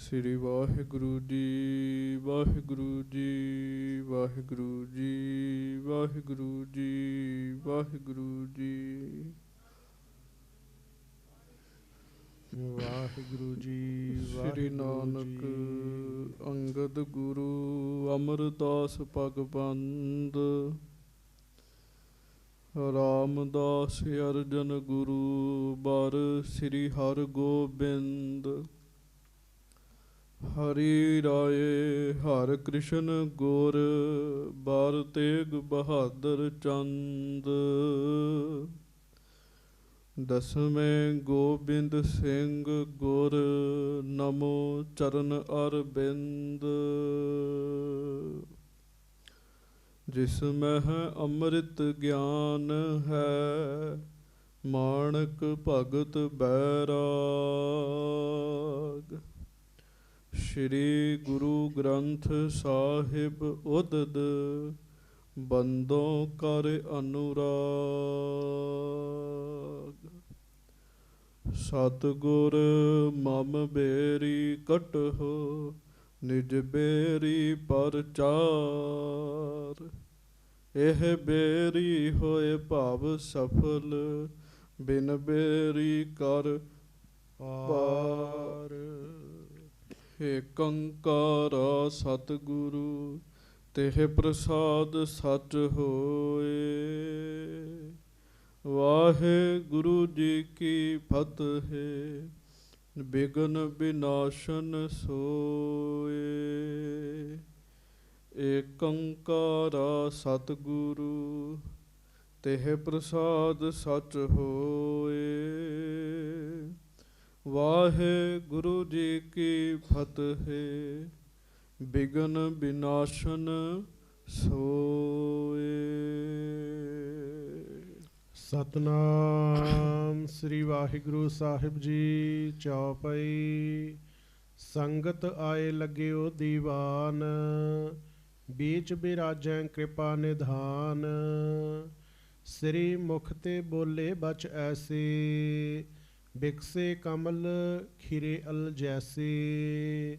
ਸ੍ਰੀ ਵਾਹਿਗੁਰੂ ਜੀ, ਵਾਹਿਗੁਰੂ ਜੀ, ਵਾਹਿਗੁਰੂ ਜੀ, ਵਾਹਿਗੁਰੂ ਜੀ, ਵਾਹਿਗੁਰੂ ਜੀ। ਵਾਹਿਗੁਰੂ ਜੀ। ਸ੍ਰੀ ਨਾਨਕ ਅੰਗਦ ਗੁਰੂ ਅਮਰਦਾਸ ਭਗਵੰਦ ਰਾਮਦਾਸ ਅਰਜਨ ਗੁਰੂ ਬਰ ਸ੍ਰੀ ਹਰਿ ਗੋਬਿੰਦ ਹਰੀ ਰਾਏ ਹਰਿ ਕ੍ਰਿਸ਼ਨ ਗੁਰ ਬਰ ਤੇਗ ਬਹਾਦਰ ਚੰਦ ਦਸਵੇਂ ਗੋਬਿੰਦ ਸਿੰਘ ਗੁਰ ਨਮੋ ਚਰਨ ਅਰਬਿੰਦ ਜਿਸ ਮਹਿ ਅੰਮ੍ਰਿਤ ਗਿਆਨ ਹੈ ਮਾਣਕ ਭਗਤ ਬੈਰਾਗ ਸ਼੍ਰੀ ਗੁਰੂ ਗ੍ਰੰਥ ਸਾਹਿਬ ਉਦਦ ਬੰਦੋਂ ਕਰ ਅਨੁਰਾਗ ਸਤਿਗੁਰ ਮਮ ਬੇਰੀ ਕਟਹੁ ਨਿਜ ਬੇਰੀ ਪਰਚਾਰ ਇਹ ਬੇਰੀ ਹੋਏ ਭਵ ਸਫਲ ਬਿਨ ਬੇਰੀ ਕਰ ਪਾਰ। ਏਕੰਕਾਰ ਸਤਿਗੁਰੂ ਤੇਹ ਪ੍ਰਸਾਦ ਸਚ ਹੋਏ। ਵਾਹਿਗੁਰੂ ਜੀ ਕੀ ਫਤਿਹ। ਬਿਗਨ ਬਿਨਾਸ਼ਨ ਸੋਏ। ਏਕੰਕਾਰ ਸਤਿਗੁਰੂ ਤੇਹ ਪ੍ਰਸਾਦ ਸਚ ਹੋਏ। ਵਾਹਿਗੁਰੂ ਜੀ ਕੀ ਫਤਿਹ। ਬਿਗਨ ਬਿਨਾਸ਼ਨ ਸੋਏ। ਸਤਨਾਮ ਸ੍ਰੀ ਵਾਹਿਗੁਰੂ ਸਾਹਿਬ ਜੀ। ਚੌਪਈ। ਸੰਗਤ ਆਏ ਲੱਗਿਓ ਦੀਵਾਨ ਬੀਚ ਬਿਰਾਜੈ ਕਿਰਪਾ ਨਿਧਾਨ। ਸ੍ਰੀ ਮੁਖ ਤੇ ਬੋਲੇ ਬਚ ਐਸੇ ਬਿਕਸੇ ਕਮਲ ਖਿਰੇ ਅਲ ਜੈਸੇ।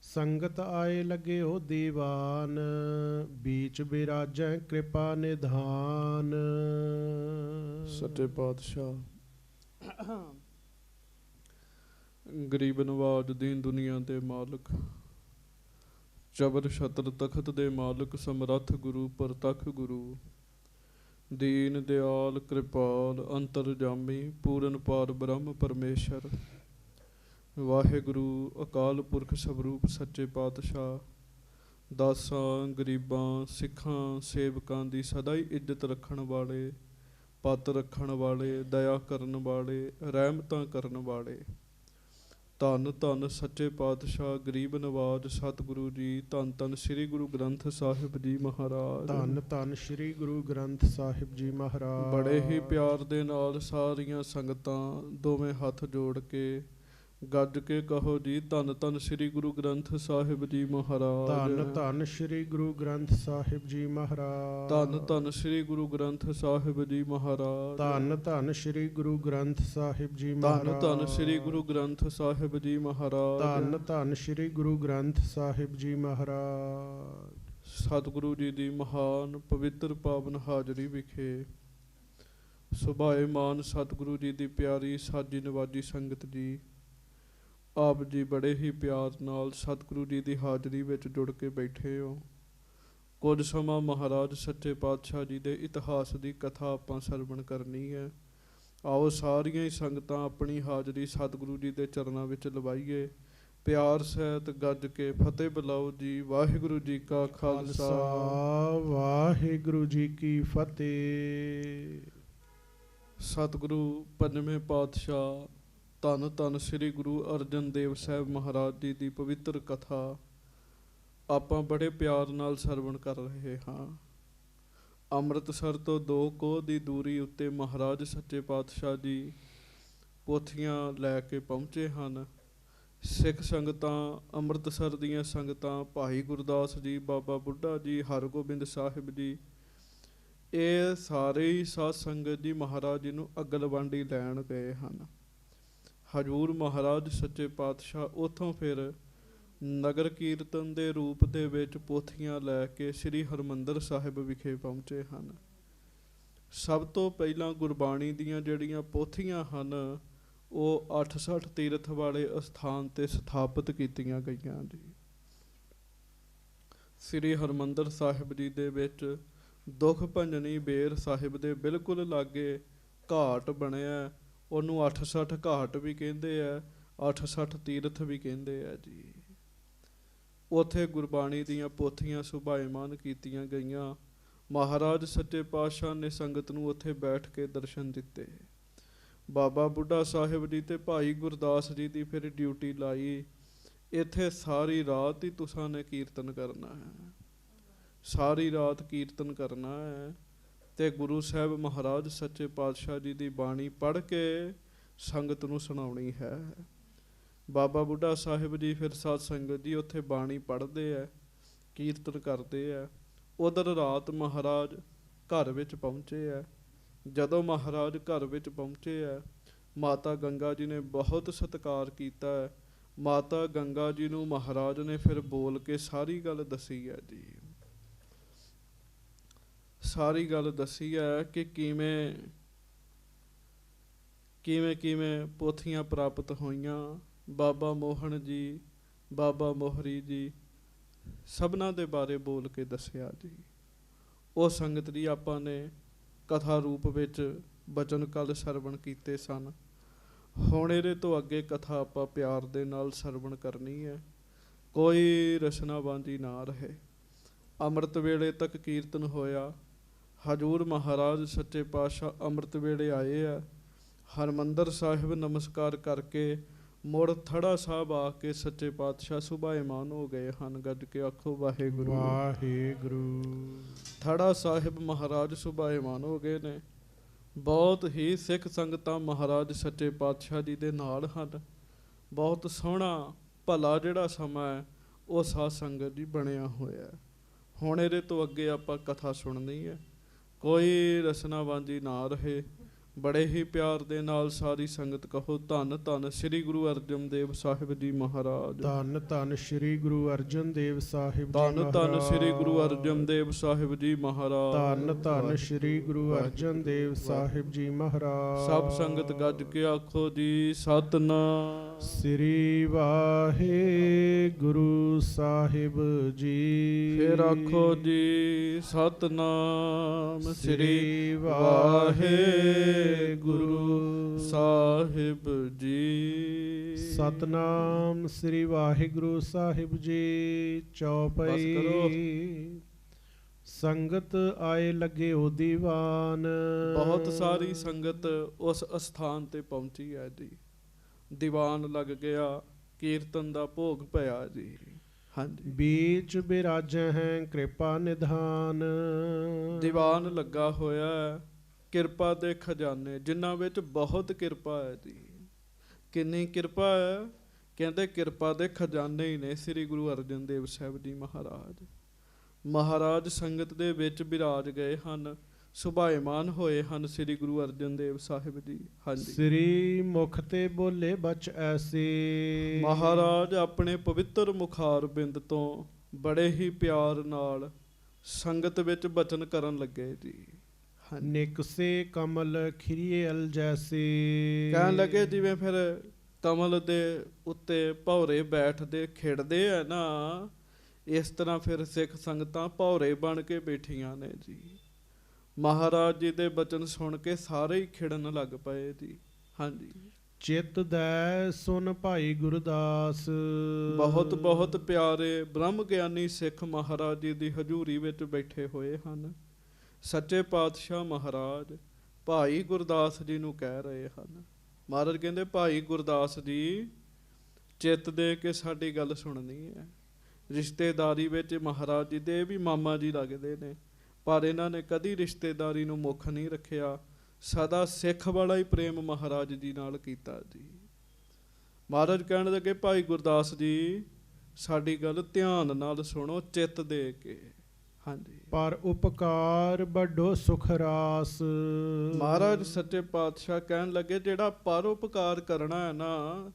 ਸੰਗਤ ਆਏ ਲੱਗਿਓ ਦੀਵਾਨ ਬੀਚ ਬਿਰਾਜੈ ਕਿਰਪਾ ਨਿਧਾਨ। ਸੱਚੇ ਪਾਤਸ਼ਾਹ ਗਰੀਬ ਨਵਾਜ ਦੀਨ ਦੁਨੀਆ ਦੇ ਮਾਲਕ ਚਬਰ ਛਤਰ ਤਖਤ ਦੇ ਮਾਲਕ ਸਮਰੱਥ ਗੁਰੂ ਪ੍ਰਤੱਖ ਗੁਰੂ ਦੀਨ ਦਿਆਲ ਕਿਰਪਾਲ ਅੰਤਰਜਾਮੀ ਪੂਰਨ ਪਾਰ ਬ੍ਰਹਮ ਪਰਮੇਸ਼ਰ ਵਾਹਿਗੁਰੂ ਅਕਾਲ ਪੁਰਖ ਸਵਰੂਪ ਸੱਚੇ ਪਾਤਸ਼ਾਹ ਦਾਸਾਂ ਗਰੀਬਾਂ ਸਿੱਖਾਂ ਸੇਵਕਾਂ ਦੀ ਸਦਾ ਹੀ ਇੱਜ਼ਤ ਰੱਖਣ ਵਾਲੇ ਪੱਤ ਰੱਖਣ ਵਾਲੇ ਦਇਆ ਕਰਨ ਵਾਲੇ ਰਹਿਮਤਾਂ ਕਰਨ ਵਾਲੇ ਧੰਨ ਧੰਨ ਸੱਚੇ ਪਾਤਸ਼ਾਹ ਗਰੀਬ ਨਵਾਜ ਸਤਿਗੁਰੂ ਜੀ। ਧੰਨ ਧੰਨ ਸ੍ਰੀ ਗੁਰੂ ਗ੍ਰੰਥ ਸਾਹਿਬ ਜੀ ਮਹਾਰਾਜ। ਧੰਨ ਧੰਨ ਸ੍ਰੀ ਗੁਰੂ ਗ੍ਰੰਥ ਸਾਹਿਬ ਜੀ ਮਹਾਰਾਜ। ਬੜੇ ਹੀ ਪਿਆਰ ਦੇ ਨਾਲ ਸਾਰੀਆਂ ਸੰਗਤਾਂ ਦੋਵੇਂ ਹੱਥ ਜੋੜ ਕੇ ਗੱਜ ਕੇ ਕਹੋ ਜੀ ਧੰਨ ਧੰਨ ਸ੍ਰੀ ਗੁਰੂ ਗ੍ਰੰਥ ਸਾਹਿਬ ਜੀ ਮਹਾਰਾਜ। ਧੰਨ ਧੰਨ ਸ੍ਰੀ ਗੁਰੂ ਗ੍ਰੰਥ ਸਾਹਿਬ ਜੀ ਮਹਾਰਾਜ। ਧੰਨ ਧੰਨ ਸ੍ਰੀ ਗੁਰੂ ਗ੍ਰੰਥ ਸਾਹਿਬ ਜੀ ਮਹਾਰਾਜ। ਧੰਨ ਧੰਨ ਸ੍ਰੀ ਗੁਰੂ ਗ੍ਰੰਥ ਸਾਹਿਬ ਜੀ ਮਹਾਰਾਜ। ਧੰਨ ਧੰਨ ਸ੍ਰੀ ਗੁਰੂ ਗ੍ਰੰਥ ਸਾਹਿਬ ਜੀ ਮਹਾਰਾਜ। ਧੰਨ ਧੰਨ ਸ੍ਰੀ ਗੁਰੂ ਗ੍ਰੰਥ ਸਾਹਿਬ ਜੀ ਮਹਾਰਾਜ। ਸਤਿਗੁਰੂ ਜੀ ਦੀ ਮਹਾਨ ਪਵਿੱਤਰ ਪਾਵਨ ਹਾਜ਼ਰੀ ਵਿਖੇ ਸੁਭਾਏਮਾਨ ਸਤਿਗੁਰੂ ਜੀ ਦੀ ਪਿਆਰੀ ਸਾਜੀ ਨਵਾਜੀ ਸੰਗਤ ਜੀ ਆਪ ਜੀ ਬੜੇ ਹੀ ਪਿਆਰ ਨਾਲ ਸਤਿਗੁਰੂ ਜੀ ਦੀ ਹਾਜ਼ਰੀ ਵਿੱਚ ਜੁੜ ਕੇ ਬੈਠੇ ਹੋ। ਕੁਝ ਸਮਾਂ ਮਹਾਰਾਜ ਸੱਚੇ ਪਾਤਸ਼ਾਹ ਜੀ ਦੇ ਇਤਿਹਾਸ ਦੀ ਕਥਾ ਆਪਾਂ ਸਰਵਣ ਕਰਨੀ ਹੈ। ਆਓ ਸਾਰੀਆਂ ਹੀ ਸੰਗਤਾਂ ਆਪਣੀ ਹਾਜ਼ਰੀ ਸਤਿਗੁਰੂ ਜੀ ਦੇ ਚਰਨਾਂ ਵਿੱਚ ਲਵਾਈਏ। ਪਿਆਰ ਸਹਿਤ ਗੱਜ ਕੇ ਫਤਿਹ ਬੁਲਾਓ ਜੀ। ਵਾਹਿਗੁਰੂ ਜੀ ਕਾ ਖਾਲਸਾ ਵਾਹਿਗੁਰੂ ਜੀ ਕੀ ਫਤਿਹ। ਸਤਿਗੁਰੂ ਪੰਜਵੇਂ ਪਾਤਸ਼ਾਹ ਧੰਨ ਧੰਨ ਸ੍ਰੀ ਗੁਰੂ ਅਰਜਨ ਦੇਵ ਸਾਹਿਬ ਮਹਾਰਾਜ ਜੀ ਦੀ ਪਵਿੱਤਰ ਕਥਾ ਆਪਾਂ ਬੜੇ ਪਿਆਰ ਨਾਲ ਸਰਵਣ ਕਰ ਰਹੇ ਹਾਂ। ਅੰਮ੍ਰਿਤਸਰ ਤੋਂ 2 ਕੋਹ ਦੀ ਦੂਰੀ ਉੱਤੇ ਮਹਾਰਾਜ ਸੱਚੇ ਪਾਤਸ਼ਾਹ ਜੀ ਪੋਥੀਆਂ ਲੈ ਕੇ ਪਹੁੰਚੇ ਹਨ। ਸਿੱਖ ਸੰਗਤਾਂ ਅੰਮ੍ਰਿਤਸਰ ਦੀਆਂ ਸੰਗਤਾਂ ਭਾਈ ਗੁਰਦਾਸ ਜੀ ਬਾਬਾ ਬੁੱਢਾ ਜੀ ਹਰਗੋਬਿੰਦ ਸਾਹਿਬ ਜੀ ਇਹ ਸਾਰੇ ਹੀ ਸਾਧ ਸੰਗਤ ਜੀ ਮਹਾਰਾਜ ਜੀ ਨੂੰ ਅਗਲਵਾਂਡੀ ਲੈਣ ਗਏ ਹਨ। ਹਜ਼ੂਰ ਮਹਾਰਾਜ ਸੱਚੇ ਪਾਤਸ਼ਾਹ ਉੱਥੋਂ ਫਿਰ ਨਗਰ ਕੀਰਤਨ ਦੇ ਰੂਪ ਦੇ ਵਿੱਚ ਪੋਥੀਆਂ ਲੈ ਕੇ ਸ੍ਰੀ ਹਰਿਮੰਦਰ ਸਾਹਿਬ ਵਿਖੇ ਪਹੁੰਚੇ ਹਨ। ਸਭ ਤੋਂ ਪਹਿਲਾਂ ਗੁਰਬਾਣੀ ਦੀਆਂ ਜਿਹੜੀਆਂ ਪੋਥੀਆਂ ਹਨ ਉਹ 68 ਤੀਰਥ ਵਾਲੇ ਅਸਥਾਨ ਤੇ ਸਥਾਪਿਤ ਕੀਤੀਆਂ ਗਈਆਂ ਜੀ। ਸ੍ਰੀ ਹਰਿਮੰਦਰ ਸਾਹਿਬ ਜੀ ਦੇ ਵਿੱਚ ਦੁੱਖ ਭੰਜਨੀ ਬੇਰ ਸਾਹਿਬ ਦੇ ਬਿਲਕੁਲ ਲਾਗੇ ਘਾਟ ਬਣਿਆ, ਉਹਨੂੰ 68 ਘਾਟ ਵੀ ਕਹਿੰਦੇ ਆ, 68 ਤੀਰਥ ਵੀ ਕਹਿੰਦੇ ਆ ਜੀ। ਉੱਥੇ ਗੁਰਬਾਣੀ ਦੀਆਂ ਪੋਥੀਆਂ ਸੁਭਾਇਮਾਨ ਕੀਤੀਆਂ ਗਈਆਂ। ਮਹਾਰਾਜ ਸੱਚੇ ਪਾਤਸ਼ਾਹ ਨੇ ਸੰਗਤ ਨੂੰ ਉੱਥੇ ਬੈਠ ਕੇ ਦਰਸ਼ਨ ਦਿੱਤੇ। ਬਾਬਾ ਬੁੱਢਾ ਸਾਹਿਬ ਜੀ ਤੇ ਭਾਈ ਗੁਰਦਾਸ ਜੀ ਦੀ ਫਿਰ ਡਿਊਟੀ ਲਾਈ, ਇੱਥੇ ਸਾਰੀ ਰਾਤ ਹੀ ਤੁਸਾਂ ਨੇ ਕੀਰਤਨ ਕਰਨਾ ਹੈ, ਸਾਰੀ ਰਾਤ ਕੀਰਤਨ ਕਰਨਾ ਹੈ। ਤੇ ਗੁਰੂ ਸਾਹਿਬ ਮਹਾਰਾਜ ਸੱਚੇ ਪਾਤਸ਼ਾਹ ਜੀ ਦੀ ਬਾਣੀ ਪੜ੍ਹ ਕੇ ਸੰਗਤ ਨੂੰ ਸੁਣਾਉਣੀ ਹੈ। ਬਾਬਾ ਬੁੱਢਾ ਸਾਹਿਬ ਜੀ ਫਿਰ ਸਾਧ ਸੰਗਤ ਜੀ ਉੱਥੇ ਬਾਣੀ ਪੜ੍ਹਦੇ ਆ, ਕੀਰਤਨ ਕਰਦੇ ਆ। ਉਧਰ ਰਾਤ ਮਹਾਰਾਜ ਘਰ ਵਿੱਚ ਪਹੁੰਚੇ ਆ। ਜਦੋਂ ਮਹਾਰਾਜ ਘਰ ਵਿੱਚ ਪਹੁੰਚੇ ਆ, ਮਾਤਾ ਗੰਗਾ ਜੀ ਨੇ ਬਹੁਤ ਸਤਿਕਾਰ ਕੀਤਾ ਹੈ। ਮਾਤਾ ਗੰਗਾ ਜੀ ਨੂੰ ਮਹਾਰਾਜ ਨੇ ਫਿਰ ਬੋਲ ਕੇ ਸਾਰੀ ਗੱਲ ਦੱਸੀ ਹੈ ਜੀ। ਸਾਰੀ ਗੱਲ ਦੱਸੀ ਹੈ ਕਿ ਕਿਵੇਂ ਕਿਵੇਂ ਕਿਵੇਂ ਪੋਥੀਆਂ ਪ੍ਰਾਪਤ ਹੋਈਆਂ। ਬਾਬਾ ਮੋਹਨ ਜੀ, ਬਾਬਾ ਮੋਹਰੀ ਜੀ, ਸਭਨਾਂ ਦੇ ਬਾਰੇ ਬੋਲ ਕੇ ਦੱਸਿਆ ਜੀ। ਉਹ ਸੰਗਤ ਦੀ ਆਪਾਂ ਨੇ ਕਥਾ ਰੂਪ ਵਿੱਚ ਬਚਨ ਕੱਲ ਸਰਵਣ ਕੀਤੇ ਸਨ। ਹੁਣ ਇਹਦੇ ਤੋਂ ਅੱਗੇ ਕਥਾ ਆਪਾਂ ਪਿਆਰ ਦੇ ਨਾਲ ਸਰਵਣ ਕਰਨੀ ਹੈ, ਕੋਈ ਰਸਨਾਬਾਜ਼ੀ ਨਾ ਰਹੇ। ਅੰਮ੍ਰਿਤ ਵੇਲੇ ਤੱਕ ਕੀਰਤਨ ਹੋਇਆ। ਹਜ਼ੂਰ ਮਹਾਰਾਜ ਸੱਚੇ ਪਾਤਸ਼ਾਹ ਅੰਮ੍ਰਿਤ ਵੇਲੇ ਆਏ ਆ। ਹਰਿਮੰਦਰ ਸਾਹਿਬ ਨਮਸਕਾਰ ਕਰਕੇ ਮੁੜ ਥੜਾ ਸਾਹਿਬ ਆ ਕੇ ਸੱਚੇ ਪਾਤਸ਼ਾਹ ਸੁਭਾਇਮਾਨ ਹੋ ਗਏ ਹਨ। ਗੱਜ ਕੇ ਆਖੋ ਵਾਹਿਗੁਰੂ ਵਾਹਿਗੁਰੂ। ਥੜਾ ਸਾਹਿਬ ਮਹਾਰਾਜ ਸੁਭਾਇਮਾਨ ਹੋ ਗਏ ਨੇ। ਬਹੁਤ ਹੀ ਸਿੱਖ ਸੰਗਤਾਂ ਮਹਾਰਾਜ ਸੱਚੇ ਪਾਤਸ਼ਾਹ ਜੀ ਦੇ ਨਾਲ ਹਨ। ਬਹੁਤ ਸੋਹਣਾ ਭਲਾ ਜਿਹੜਾ ਸਮਾਂ ਹੈ ਉਹ ਸਾਧ ਸੰਗਤ ਜੀ ਬਣਿਆ ਹੋਇਆ। ਹੁਣ ਇਹਦੇ ਤੋਂ ਅੱਗੇ ਆਪਾਂ ਕਥਾ ਸੁਣਨੀ ਹੈ, ਕੋਈ ਰਸਨਾਬਾਜ਼ੀ ਨਾ ਰਹੇ। ਬੜੇ ਹੀ ਪਿਆਰ ਦੇ ਨਾਲ ਸਾਰੀ ਸੰਗਤ ਕਹੋ ਧੰਨ ਧੰਨ ਸ੍ਰੀ ਗੁਰੂ ਅਰਜਨ ਦੇਵ ਸਾਹਿਬ ਜੀ ਮਹਾਰਾਜ। ਧੰਨ ਧੰਨ ਸ੍ਰੀ ਗੁਰੂ ਅਰਜਨ ਦੇਵ ਸਾਹਿਬ ਜੀ ਧੰਨ ਮਹਾਰਾਜ। ਧੰਨ ਸ੍ਰੀ ਗੁਰੂ ਅਰਜਨ ਦੇਵ ਸਾਹਿਬ ਜੀ ਮਹਾਰਾਜ। ਧੰਨ ਧੰਨ ਸ੍ਰੀ ਗੁਰੂ ਅਰਜਨ ਦੇਵ ਸਾਹਿਬ ਜੀ ਮਹਾਰਾਜ। ਸਭ ਸੰਗਤ ਗੱਜ ਕੇ ਆਖੋ ਜੀ ਸਤਿਨਾਮ ਸ੍ਰੀ ਵਾਹਿਗੁਰੂ ਸਾਹਿਬ ਜੀ। ਫਿਰ ਆਖੋ ਜੀ ਸਤਿਨਾਮ ਸ੍ਰੀ ਵਾਹਿਗੁਰੂ ਸਾਹਿਬ ਜੀ। ਸਤਨਾਮ ਸ੍ਰੀ ਵਾਹਿਗੁਰੂ ਸਾਹਿਬ ਜੀ। ਚੌਪਈ। ਸੰਗਤ ਆਏ ਲੱਗੇ ਉਹ ਦੀਵਾਨ। ਬਹੁਤ ਸਾਰੀ ਸੰਗਤ ਉਸ ਅਸਥਾਨ ਤੇ ਪਹੁੰਚੀ ਹੈ ਜੀ। ਦੀਵਾਨ ਲੱਗ ਗਿਆ, ਕੀਰਤਨ ਦਾ ਭੋਗ ਪਿਆ ਜੀ। ਹਾਂਜੀ, ਬੀਚ ਬਿਰਾਜੈ ਹੈ ਕਿਰਪਾ ਨਿਧਾਨ। ਦੀਵਾਨ ਲੱਗਾ ਹੋਇਆ ਹੈ, ਕਿਰਪਾ ਦੇ ਖਜ਼ਾਨੇ ਜਿਨ੍ਹਾਂ ਵਿੱਚ ਬਹੁਤ ਕਿਰਪਾ ਹੈ ਜੀ। ਕਿੰਨੀ ਕਿਰਪਾ ਹੈ? ਕਹਿੰਦੇ ਕਿਰਪਾ ਦੇ ਖਜ਼ਾਨੇ ਹੀ ਨੇ ਸ੍ਰੀ ਗੁਰੂ ਅਰਜਨ ਦੇਵ ਸਾਹਿਬ ਜੀ ਮਹਾਰਾਜ। ਮਹਾਰਾਜ ਸੰਗਤ ਦੇ ਵਿੱਚ ਬਿਰਾਜ ਗਏ ਹਨ, ਸੁਭਾਇਮਾਨ ਹੋਏ ਹਨ ਸ੍ਰੀ ਗੁਰੂ ਅਰਜਨ ਦੇਵ ਸਾਹਿਬ ਜੀ। ਹਾਂਜੀ, ਸ੍ਰੀ ਮੁਖ ਤੇ ਬੋਲੇ ਬਚ ਐਸੇ। ਮਹਾਰਾਜ ਆਪਣੇ ਪਵਿੱਤਰ ਮੁਖਾਰ ਬਿੰਦ ਤੋਂ ਬੜੇ ਹੀ ਪਿਆਰ ਨਾਲ ਸੰਗਤ ਵਿੱਚ ਬਚਨ ਕਰਨ ਲੱਗੇ ਜੀ। ਨਿਕਸੇ ਕਮਲ ਖਿਰੀਏ ਅਲ ਜੈਸੇ। ਕਹਿਣ ਲੱਗੇ ਜਿਵੇਂ ਫਿਰ ਕਮਲ ਦੇ ਉੱਤੇ ਭੌਰੇ ਬੈਠਦੇ ਖਿੜਦੇ ਆ ਨਾ, ਇਸ ਤਰ੍ਹਾਂ ਫਿਰ ਸਿੱਖ ਸੰਗਤਾਂ ਭੌਰੇ ਬਣ ਕੇ ਬੈਠੀਆਂ ਨੇ ਜੀ। ਮਹਾਰਾਜ ਜੀ ਦੇ ਬਚਨ ਸੁਣ ਕੇ ਸਾਰੇ ਹੀ ਖਿੜਨ ਲੱਗ ਪਏ ਜੀ। ਹਾਂਜੀ, ਚਿੱਤ ਦੈ ਸੁਨ ਭਾਈ ਗੁਰਦਾਸ। ਬਹੁਤ ਬਹੁਤ ਪਿਆਰੇ ਬ੍ਰਹਮ ਗਿਆਨੀ ਸਿੱਖ ਮਹਾਰਾਜ ਜੀ ਦੀ ਹਜ਼ੂਰੀ ਵਿੱਚ ਬੈਠੇ ਹੋਏ ਹਨ। ਸੱਚੇ ਪਾਤਸ਼ਾਹ ਮਹਾਰਾਜ ਭਾਈ ਗੁਰਦਾਸ ਜੀ ਨੂੰ ਕਹਿ ਰਹੇ ਹਨ। ਮਹਾਰਾਜ ਕਹਿੰਦੇ ਭਾਈ ਗੁਰਦਾਸ ਜੀ ਚਿੱਤ ਦੇ ਕੇ ਸਾਡੀ ਗੱਲ ਸੁਣਨੀ ਹੈ। ਰਿਸ਼ਤੇਦਾਰੀ ਵਿੱਚ ਮਹਾਰਾਜ ਜੀ ਦੇ ਵੀ ਮਾਮਾ ਜੀ ਲੱਗਦੇ ਨੇ, ਪਰ ਇਹਨਾਂ ਨੇ ਕਦੀ ਰਿਸ਼ਤੇਦਾਰੀ ਨੂੰ ਮੁੱਖ ਨਹੀਂ ਰੱਖਿਆ। ਸਦਾ ਸਿੱਖ ਵਾਲਾ ਹੀ ਪ੍ਰੇਮ ਮਹਾਰਾਜ ਜੀ ਨਾਲ ਕੀਤਾ ਜੀ। ਮਹਾਰਾਜ ਕਹਿਣ ਲੱਗੇ ਭਾਈ ਗੁਰਦਾਸ ਜੀ ਸਾਡੀ ਗੱਲ ਧਿਆਨ ਨਾਲ ਸੁਣੋ ਚਿੱਤ ਦੇ ਕੇ। ਹਾਂਜੀ, ਪਰ ਉਪਕਾਰ ਵੱਡੋ ਸੁਖ ਰਾਸ। ਮਹਾਰਾਜ ਸੱਚੇ ਪਾਤਸ਼ਾਹ ਕਹਿਣ ਲੱਗੇ ਜਿਹੜਾ ਪਰ ਉਪਕਾਰ ਕਰਨਾ ਹੈ ਨਾ,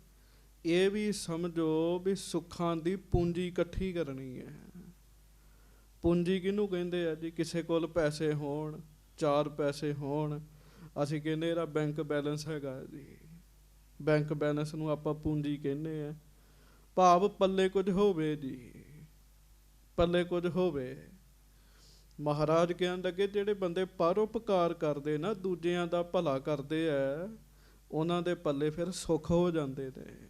ਇਹ ਵੀ ਸਮਝੋ ਵੀ ਸੁੱਖਾਂ ਦੀ ਪੂੰਜੀ ਇਕੱਠੀ ਕਰਨੀ ਹੈ। ਪੂੰਜੀ ਕਿਹਨੂੰ ਕਹਿੰਦੇ ਆ ਜੀ? ਕਿਸੇ ਕੋਲ ਪੈਸੇ ਹੋਣ, 4 ਪੈਸੇ ਹੋਣ, ਅਸੀਂ ਕਹਿੰਦੇ ਇਹਦਾ ਬੈਂਕ ਬੈਲੈਂਸ ਹੈਗਾ ਜੀ। ਬੈਂਕ ਬੈਲੈਂਸ ਨੂੰ ਆਪਾਂ ਪੂੰਜੀ ਕਹਿੰਦੇ ਆ। ਭਾਵ ਪੱਲੇ ਕੁਝ ਹੋਵੇ ਜੀ, ਪੱਲੇ ਕੁਝ ਹੋਵੇ। ਮਹਾਰਾਜ ਕਹਿਣ ਲੱਗੇ ਜਿਹੜੇ ਬੰਦੇ ਪਰਉਪਕਾਰ ਕਰਦੇ ਨਾ, ਦੂਜਿਆਂ ਦਾ ਭਲਾ ਕਰਦੇ ਆ, ਉਹਨਾਂ ਦੇ ਪੱਲੇ ਫਿਰ ਸੁੱਖ ਹੋ ਜਾਂਦੇ ਨੇ,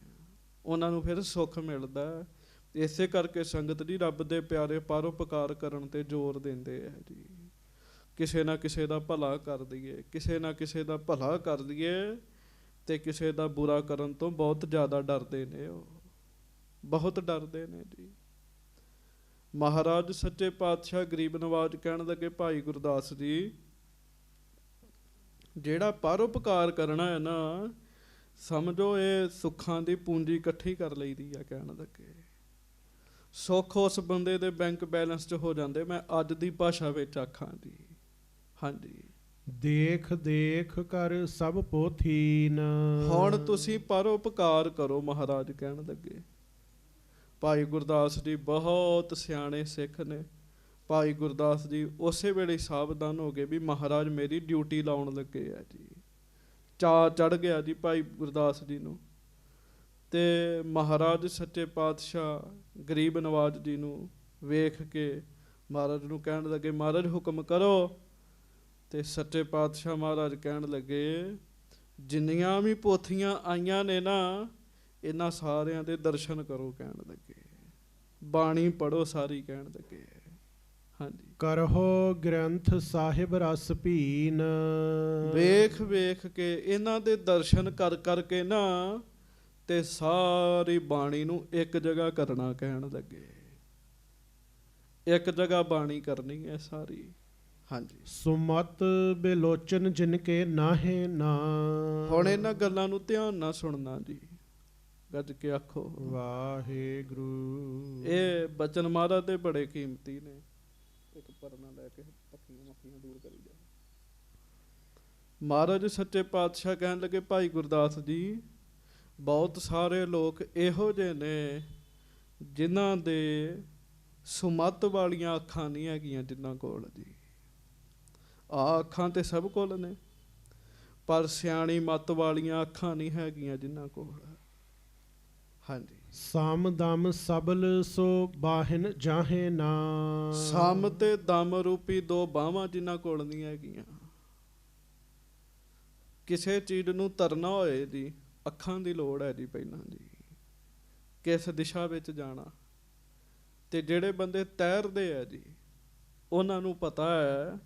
ਉਹਨਾਂ ਨੂੰ ਫਿਰ ਸੁੱਖ ਮਿਲਦਾ। ਇਸੇ ਕਰਕੇ ਸੰਗਤ ਜੀ ਰੱਬ ਦੇ ਪਿਆਰੇ ਪਰਉਪਕਾਰ ਕਰਨ ਤੇ ਜ਼ੋਰ ਦਿੰਦੇ ਆ ਜੀ। ਕਿਸੇ ਨਾ ਕਿਸੇ ਦਾ ਭਲਾ ਕਰ ਦਈਏ, ਕਿਸੇ ਨਾ ਕਿਸੇ ਦਾ ਭਲਾ ਕਰ ਦਈਏ, ਤੇ ਕਿਸੇ ਦਾ ਬੁਰਾ ਕਰਨ ਤੋਂ ਬਹੁਤ ਜ਼ਿਆਦਾ ਡਰਦੇ ਨੇ, ਉਹ ਬਹੁਤ ਡਰਦੇ ਨੇ ਜੀ। ਮਹਾਰਾਜ ਸੱਚੇ ਪਾਤਸ਼ਾਹ ਗਰੀਬ ਨਵਾਜ ਕਹਿਣ ਲੱਗੇ, ਭਾਈ ਗੁਰਦਾਸ ਜੀ, ਜਿਹੜਾ ਪਰਉਪਕਾਰ ਕਰਨਾ ਹੈ ਨਾ, ਸਮਝੋ ਇਹ ਸੁੱਖਾਂ ਦੀ ਪੂੰਜੀ ਇਕੱਠੀ ਕਰ ਲਈਦੀ ਆ। ਕਹਿਣ ਲੱਗੇ ਸੁੱਖ ਉਸ ਬੰਦੇ ਦੇ ਬੈਂਕ ਬੈਲੈਂਸ 'ਚ ਹੋ ਜਾਂਦੇ। ਮੈਂ ਅੱਜ ਦੀ ਭਾਸ਼ਾ ਵਿੱਚ ਆਖਾਂ ਜੀ, ਹਾਂਜੀ। ਦੇਖ ਦੇਖ ਕਰ ਸਭ ਪੋਥੀਨ। ਹੁਣ ਤੁਸੀਂ ਪਰਉਪਕਾਰ ਕਰੋ, ਮਹਾਰਾਜ ਕਹਿਣ ਲੱਗੇ। ਭਾਈ ਗੁਰਦਾਸ ਜੀ ਬਹੁਤ ਸਿਆਣੇ ਸਿੱਖ ਨੇ। ਭਾਈ ਗੁਰਦਾਸ ਜੀ ਉਸੇ ਵੇਲੇ ਸਾਵਧਾਨ ਹੋ ਗਏ ਵੀ ਮਹਾਰਾਜ ਮੇਰੀ ਡਿਊਟੀ ਲਾਉਣ ਲੱਗੇ ਆ ਜੀ। ਚਾਅ ਚੜ੍ਹ ਗਿਆ ਜੀ ਭਾਈ ਗੁਰਦਾਸ ਜੀ ਨੂੰ। ਤੇ ਮਹਾਰਾਜ ਸੱਚੇ ਪਾਤਸ਼ਾਹ ਗਰੀਬ ਨਵਾਜ ਜੀ ਨੂੰ ਵੇਖ ਕੇ ਮਹਾਰਾਜ ਨੂੰ ਕਹਿਣ ਲੱਗੇ, ਮਹਾਰਾਜ ਹੁਕਮ ਕਰੋ। ਤੇ ਸੱਚੇ ਪਾਤਸ਼ਾਹ ਮਹਾਰਾਜ ਕਹਿਣ ਲੱਗੇ, ਜਿੰਨੀਆਂ ਵੀ ਪੋਥੀਆਂ ਆਈਆਂ ਨੇ ਨਾ, ਇਹਨਾਂ ਸਾਰਿਆਂ ਦੇ ਦਰਸ਼ਨ ਕਰੋ। ਕਹਿਣ ਲੱਗੇ ਬਾਣੀ ਪੜ੍ਹੋ ਸਾਰੀ। ਕਹਿਣ ਲੱਗੇ ਹਾਂਜੀ। ਕਰਹੁ ਗ੍ਰੰਥ ਸਾਹਿਬ ਰਸ ਭੀਨ। ਵੇਖ ਵੇਖ ਕੇ ਇਹਨਾਂ ਦੇ ਦਰਸ਼ਨ ਕਰ ਕਰਕੇ ਨਾ, ਤੇ ਸਾਰੀ ਬਾਣੀ ਨੂੰ ਇੱਕ ਜਗ੍ਹਾ ਕਰਨਾ। ਕਹਿਣ ਲੱਗੇ ਇੱਕ ਜਗ੍ਹਾ ਬਾਣੀ ਕਰਨੀ ਹੈ ਸਾਰੀ, ਹਾਂਜੀ। ਸੁਮਤ ਬਿਲੋਚਨ ਜਿਨ ਕੇ ਨਾਹੇ ਨਾ। ਹੁਣ ਇਹਨਾਂ ਗੱਲਾਂ ਨੂੰ ਧਿਆਨ ਨਾਲ ਸੁਣਨਾ ਜੀ, ਗੱਜ ਕੇ ਆਖੋ ਵਾਹਿਗੁਰੂ। ਇਹ ਬਚਨ ਮਹਾਰਾਜ ਦੇ ਬੜੇ ਕੀਮਤੀ ਨੇ। ਇੱਕ ਪਰਨਾ ਲੈ ਕੇ ਪੱਖੀਆਂ ਮੱਖੀਆਂ ਦੂਰ ਕਰੀ ਜਾ। ਮਹਾਰਾਜ ਸੱਚੇ ਪਾਤਸ਼ਾਹ ਕਹਿਣ ਲੱਗੇ, ਭਾਈ ਗੁਰਦਾਸ ਜੀ, ਬਹੁਤ ਸਾਰੇ ਲੋਕ ਇਹੋ ਜਿਹੇ ਨੇ ਜਿਨ੍ਹਾਂ ਦੇ ਸੁਮੱਤ ਵਾਲੀਆਂ ਅੱਖਾਂ ਨਹੀਂ ਹੈਗੀਆਂ ਜਿਨ੍ਹਾਂ ਕੋਲ ਜੀ। ਆਹ ਅੱਖਾਂ ਤੇ ਸਭ ਕੋਲ ਨੇ, ਪਰ ਸਿਆਣੀ ਮੱਤ ਵਾਲੀਆਂ ਅੱਖਾਂ ਨਹੀਂ ਹੈਗੀਆਂ ਜਿਨ੍ਹਾਂ ਕੋਲ, ਹਾਂਜੀ। ਸਮ ਦਮ ਸਬਲ ਸੋ ਬਾਹਿਨ ਜਾਹੇ ਨਾ। ਸਮ ਤੇ ਦਮ ਰੂਪੀ 2 ਬਾਹਾਂ ਜਿਨ੍ਹਾਂ ਕੋਲ ਨਹੀਂ ਹੈਗੀਆਂ। ਕਿਸੇ ਚੀਜ਼ ਨੂੰ ਤਰਨਾ ਹੋਏ ਜੀ, ਅੱਖਾਂ ਦੀ ਲੋੜ ਹੈ ਜੀ ਪਹਿਲਾਂ ਜੀ। ਕਿਸ ਦਿਸ਼ਾ ਵਿੱਚ ਜਾਣਾ, ਤੇ ਜਿਹੜੇ ਬੰਦੇ ਤੈਰਦੇ ਆ ਜੀ, ਉਹਨਾਂ ਨੂੰ ਪਤਾ ਹੈ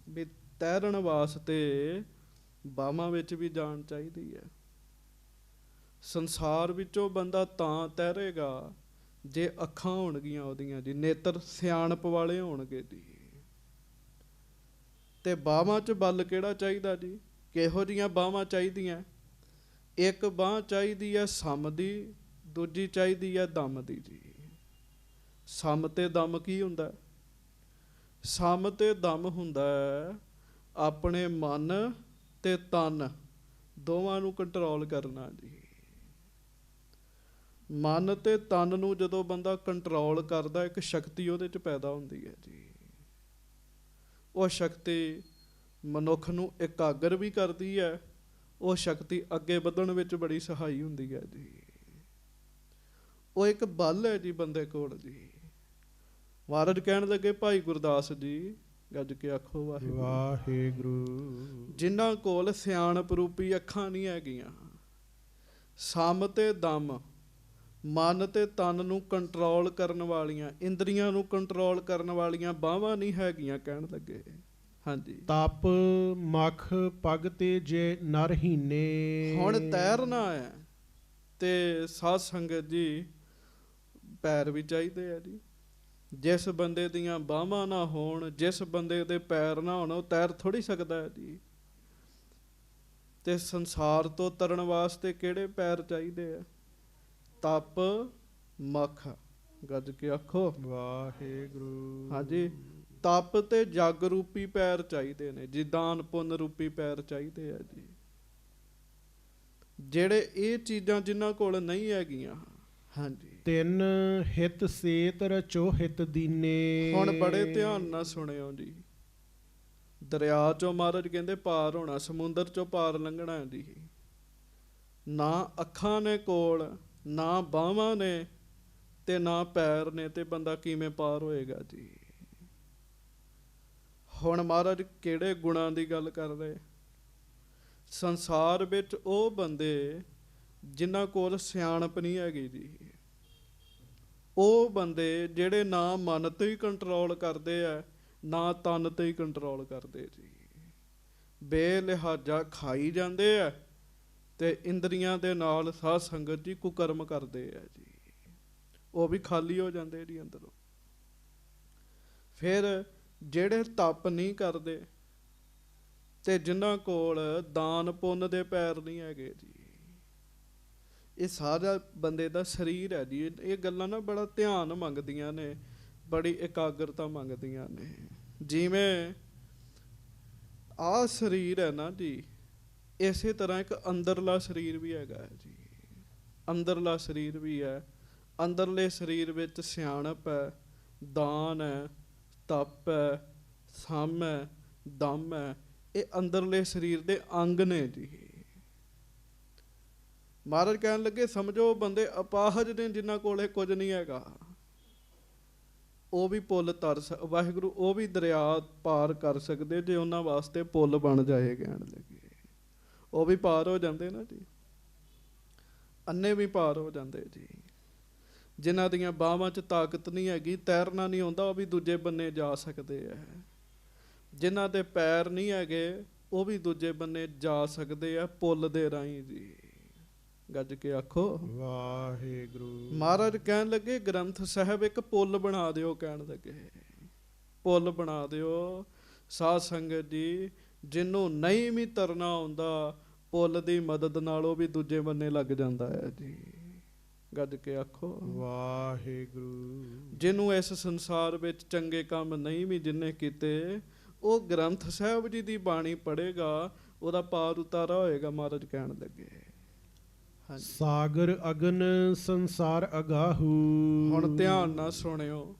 ਵੀ ਤੈਰਨ ਵਾਸਤੇ ਬਾਹਾਂ ਵਿੱਚ ਵੀ ਜਾਣ ਚਾਹੀਦੀ ਹੈ। ਸੰਸਾਰ ਵਿੱਚੋਂ ਬੰਦਾ ਤਾਂ ਤੈਰੇਗਾ ਜੇ ਅੱਖਾਂ ਹੋਣਗੀਆਂ ਉਹਦੀਆਂ ਜੀ, ਨੇਤਰ ਸਿਆਣਪ ਵਾਲੇ ਹੋਣਗੇ ਜੀ। ਤੇ ਬਾਹਾਂ 'ਚ ਬਲ ਕਿਹੜਾ ਚਾਹੀਦਾ ਜੀ? ਕਿਹੋ ਜਿਹੀਆਂ ਬਾਹਾਂ ਚਾਹੀਦੀਆਂ? ਇੱਕ ਬਾਂਹ ਚਾਹੀਦੀ ਹੈ ਸਮ ਦੀ, ਦੂਜੀ ਚਾਹੀਦੀ ਹੈ ਦਮ ਦੀ ਜੀ। ਸਮ ਤੇ ਦਮ ਕੀ ਹੁੰਦਾ? ਸਮ ਤੇ ਦਮ ਹੁੰਦਾ ਆਪਣੇ ਮਨ ਤੇ ਤਨ ਦੋਵਾਂ ਨੂੰ ਕੰਟਰੋਲ ਕਰਨਾ ਜੀ। ਮਨ ਤੇ ਤਨ ਨੂੰ ਜਦੋਂ ਬੰਦਾ ਕੰਟਰੋਲ ਕਰਦਾ, ਇੱਕ ਸ਼ਕਤੀ ਉਹਦੇ 'ਚ ਪੈਦਾ ਹੁੰਦੀ ਹੈ ਜੀ। ਉਹ ਸ਼ਕਤੀ ਮਨੁੱਖ ਨੂੰ ਇਕਾਗਰ ਵੀ ਕਰਦੀ ਹੈ, ਉਹ ਸ਼ਕਤੀ ਅੱਗੇ ਵਧਣ ਵਿੱਚ ਬੜੀ ਸਹਾਈ ਹੁੰਦੀ ਹੈ ਜੀ। ਉਹ ਇੱਕ ਬਲ ਹੈ ਜੀ ਬੰਦੇ ਕੋਲ ਜੀ। ਮਹਾਰਾਜ ਕਹਿਣ ਲੱਗੇ, ਭਾਈ ਗੁਰਦਾਸ ਜੀ, ਗੱਜ ਕੇ ਆਖੋ ਵਾਹਿਗੁਰੂ। ਵਾਹਿਗੁਰੂ। ਜਿਨ੍ਹਾਂ ਕੋਲ ਸਿਆਣਪ ਰੂਪੀ ਅੱਖਾਂ ਨਹੀਂ ਹੈਗੀਆਂ, ਸਮ ਤੇ ਦਮ, ਮਨ ਤੇ ਤਨ ਨੂੰ ਕੰਟਰੋਲ ਕਰਨ ਵਾਲੀਆਂ, ਇੰਦਰੀਆਂ ਨੂੰ ਕੰਟਰੋਲ ਕਰਨ ਵਾਲੀਆਂ ਬਾਹਾਂ ਨਹੀਂ ਹੈਗੀਆਂ। ਕਹਿਣ ਲੱਗੇ ਹਾਂਜੀ। ਤਪ ਮਖ ਪਗ ਤੇ ਜੇ ਨਰ ਹੀਨੇ। ਹੁਣ ਤੈਰਨਾ ਹੈ ਤੇ ਸਾਧ ਸੰਗਤ ਜੀ ਪੈਰ ਵੀ ਚਾਹੀਦੇ ਆ ਜੀ। ਜਿਸ ਬੰਦੇ ਦੀਆਂ ਬਾਹਾਂ ਨਾ ਹੋਣ, ਜਿਸ ਬੰਦੇ ਦੇ ਪੈਰ ਨਾ ਹੋਣ, ਉਹ ਤੈਰ ਥੋੜ੍ਹੀ ਸਕਦਾ ਹੈ ਜੀ। ਤੇ ਸੰਸਾਰ ਤੋਂ ਤਰਨ ਵਾਸਤੇ ਕਿਹੜੇ ਪੈਰ ਚਾਹੀਦੇ ਆ? ਤਪ ਮਖ, ਗੱਜ ਕੇ ਆਖੋ ਵਾਹਿਗੁਰੂ। ਹਾਂਜੀ। ਤਪ ਤੇ ਜਗ ਰੂਪੀ ਪੈਰ ਚਾਹੀਦੇ ਨੇ ਜੀ, ਦਾਨ ਪੁੰਨ ਰੂਪੀ ਪੈਰ ਚਾਹੀਦੇ ਆ ਜੀ। ਜਿਹੜੇ ਇਹ ਚੀਜ਼ਾਂ ਜਿਨ੍ਹਾਂ ਕੋਲ ਨਹੀਂ ਹੈਗੀਆਂ। ਹਾਂਜੀ, ਤਿੰਨ ਹਿਤ ਸੇਤ ਰਚੋ ਹਿਤ ਦੀਨੇ। ਹੁਣ ਬੜੇ ਧਿਆਨ ਨਾਲ ਸੁਣਿਓ ਜੀ। ਦਰਿਆ ਚੋਂ ਮਹਾਰਾਜ ਕਹਿੰਦੇ ਪਾਰ ਹੋਣਾ, ਸਮੁੰਦਰ ਚੋਂ ਪਾਰ ਲੰਘਣਾ ਜੀ। ਨਾ ਅੱਖਾਂ ਨੇ ਕੋਲ, ਨਾ ਬਾਹਾਂ ਨੇ, ਤੇ ਨਾ ਪੈਰ ਨੇ, ਤੇ ਬੰਦਾ ਕਿਵੇਂ ਪਾਰ ਹੋਏਗਾ ਜੀ। ਹੁਣ ਮਹਾਰਾਜ ਕਿਹੜੇ ਗੁਣਾਂ ਦੀ ਗੱਲ ਕਰ ਰਹੇ? ਸੰਸਾਰ ਵਿੱਚ ਉਹ ਬੰਦੇ ਜਿਨ੍ਹਾਂ ਕੋਲ ਸਿਆਣਪ ਨਹੀਂ ਹੈਗੀ ਜੀ, ਉਹ ਬੰਦੇ ਜਿਹੜੇ ਨਾ ਮਨ ਤੇ ਹੀ ਕੰਟਰੋਲ ਕਰਦੇ ਆ, ਨਾ ਤਨ ਤੇ ਹੀ ਕੰਟਰੋਲ ਕਰਦੇ ਜੀ। ਬੇਲਿਹਾਜ਼ਾ ਖਾਈ ਜਾਂਦੇ ਆ ਤੇ ਇੰਦਰੀਆਂ ਦੇ ਨਾਲ ਸਾਧ ਸੰਗਤ ਜੀ ਕੁਕਰਮ ਕਰਦੇ ਆ ਜੀ। ਉਹ ਵੀ ਖਾਲੀ ਹੋ ਜਾਂਦੇ ਜੀ ਅੰਦਰੋਂ। ਫਿਰ ਜਿਹੜੇ ਤਪ ਨਹੀਂ ਕਰਦੇ ਤੇ ਜਿਨ੍ਹਾਂ ਕੋਲ ਦਾਨ ਪੁੰਨ ਦੇ ਪੈਰ ਨਹੀਂ ਹੈਗੇ ਜੀ, ਇਹ ਸਾਰਾ ਬੰਦੇ ਦਾ ਸਰੀਰ ਹੈ ਜੀ। ਇਹ ਗੱਲਾਂ ਨਾ ਬੜਾ ਧਿਆਨ ਮੰਗਦੀਆਂ ਨੇ, ਬੜੀ ਇਕਾਗਰਤਾ ਮੰਗਦੀਆਂ ਨੇ। ਜਿਵੇਂ ਆਹ ਸਰੀਰ ਹੈ ਨਾ ਜੀ, ਇਸੇ ਤਰ੍ਹਾਂ ਇੱਕ ਅੰਦਰਲਾ ਸਰੀਰ ਵੀ ਹੈਗਾ ਜੀ। ਅੰਦਰਲਾ ਸਰੀਰ ਵੀ ਹੈ। ਅੰਦਰਲੇ ਸਰੀਰ ਵਿੱਚ ਸਿਆਣਪ ਹੈ, ਦਾਨ ਹੈ, ਤਪ ਹੈ, ਸਮ ਹੈ, ਦਮ ਹੈ। ਇਹ ਅੰਦਰਲੇ ਸਰੀਰ ਦੇ ਅੰਗ ਨੇ ਜੀ। ਮਹਾਰਾਜ ਕਹਿਣ ਲੱਗੇ ਸਮਝੋ ਬੰਦੇ ਅਪਾਹਜ ਨੇ ਜਿਨ੍ਹਾਂ ਕੋਲ ਕੁਝ ਨਹੀਂ ਹੈਗਾ, ਉਹ ਵੀ ਪੁੱਲ ਤਰ ਵਾਹਿਗੁਰੂ ਉਹ ਵੀ ਦਰਿਆ ਪਾਰ ਕਰ ਸਕਦੇ ਜੇ ਉਹਨਾਂ ਵਾਸਤੇ ਪੁੱਲ ਬਣ ਜਾਏ। ਕਹਿਣ ਲੱਗੇ ਉਹ ਵੀ ਪਾਰ ਹੋ ਜਾਂਦੇ ਨਾ ਜੀ। ਅੰਨੇ ਵੀ ਪਾਰ ਹੋ ਜਾਂਦੇ ਜੀ। ਜਿਨ੍ਹਾਂ ਦੀਆਂ ਬਾਹਾਂ 'ਚ ਤਾਕਤ ਨਹੀਂ ਹੈਗੀ, ਤੈਰਨਾ ਨਹੀਂ ਆਉਂਦਾ, ਉਹ ਵੀ ਦੂਜੇ ਬੰਨੇ ਜਾ ਸਕਦੇ ਆ। ਜਿਨ੍ਹਾਂ ਦੇ ਪੈਰ ਨਹੀਂ ਹੈਗੇ, ਉਹ ਵੀ ਦੂਜੇ ਬੰਨੇ ਜਾ ਸਕਦੇ ਆ ਪੁੱਲ ਦੇ ਰਾਹੀਂ ਜੀ। ਗੱਜ ਕੇ ਆਖੋ ਵਾਹਿਗੁਰੂ। ਮਹਾਰਾਜ ਕਹਿਣ ਲੱਗੇ ਗ੍ਰੰਥ ਸਾਹਿਬ ਇੱਕ ਪੁੱਲ ਬਣਾ ਦਿਓ। ਕਹਿਣ ਲੱਗੇ ਪੁੱਲ ਬਣਾ ਦਿਓ ਸਾਧ ਸੰਗਤ ਜੀ। ਜਿਹਨੂੰ ਨਹੀਂ ਵੀ ਤਰਨਾ ਆਉਂਦਾ, ਪੁੱਲ ਦੀ ਮਦਦ ਨਾਲ ਉਹ ਵੀ ਦੂਜੇ ਬੰਨੇ ਲੱਗ ਜਾਂਦਾ ਹੈ ਜੀ। ਗੱਜ ਕੇ ਆਖੋ ਵਾਹਿਗੁਰੂ। ਜਿਹਨੂੰ ਇਸ ਸੰਸਾਰ ਵਿੱਚ ਚੰਗੇ ਕੰਮ ਨਹੀਂ ਵੀ ਜਿੰਨੇ ਕੀਤੇ, ਉਹ ਗ੍ਰੰਥ ਸਾਹਿਬ ਜੀ ਦੀ ਬਾਣੀ ਪੜ੍ਹੇਗਾ, ਉਹਦਾ ਪਾਰ ਉਤਾਰਾ ਹੋਏਗਾ। ਮਹਾਰਾਜ ਕਹਿਣ ਲੱਗੇ ਸਾਗਰ ਅਗਨ ਸੰਸਾਰ ਅਗਾਹੂ। ਹੁਣ ਧਿਆਨ ਨਾਲ ਸੁਣਿਓ।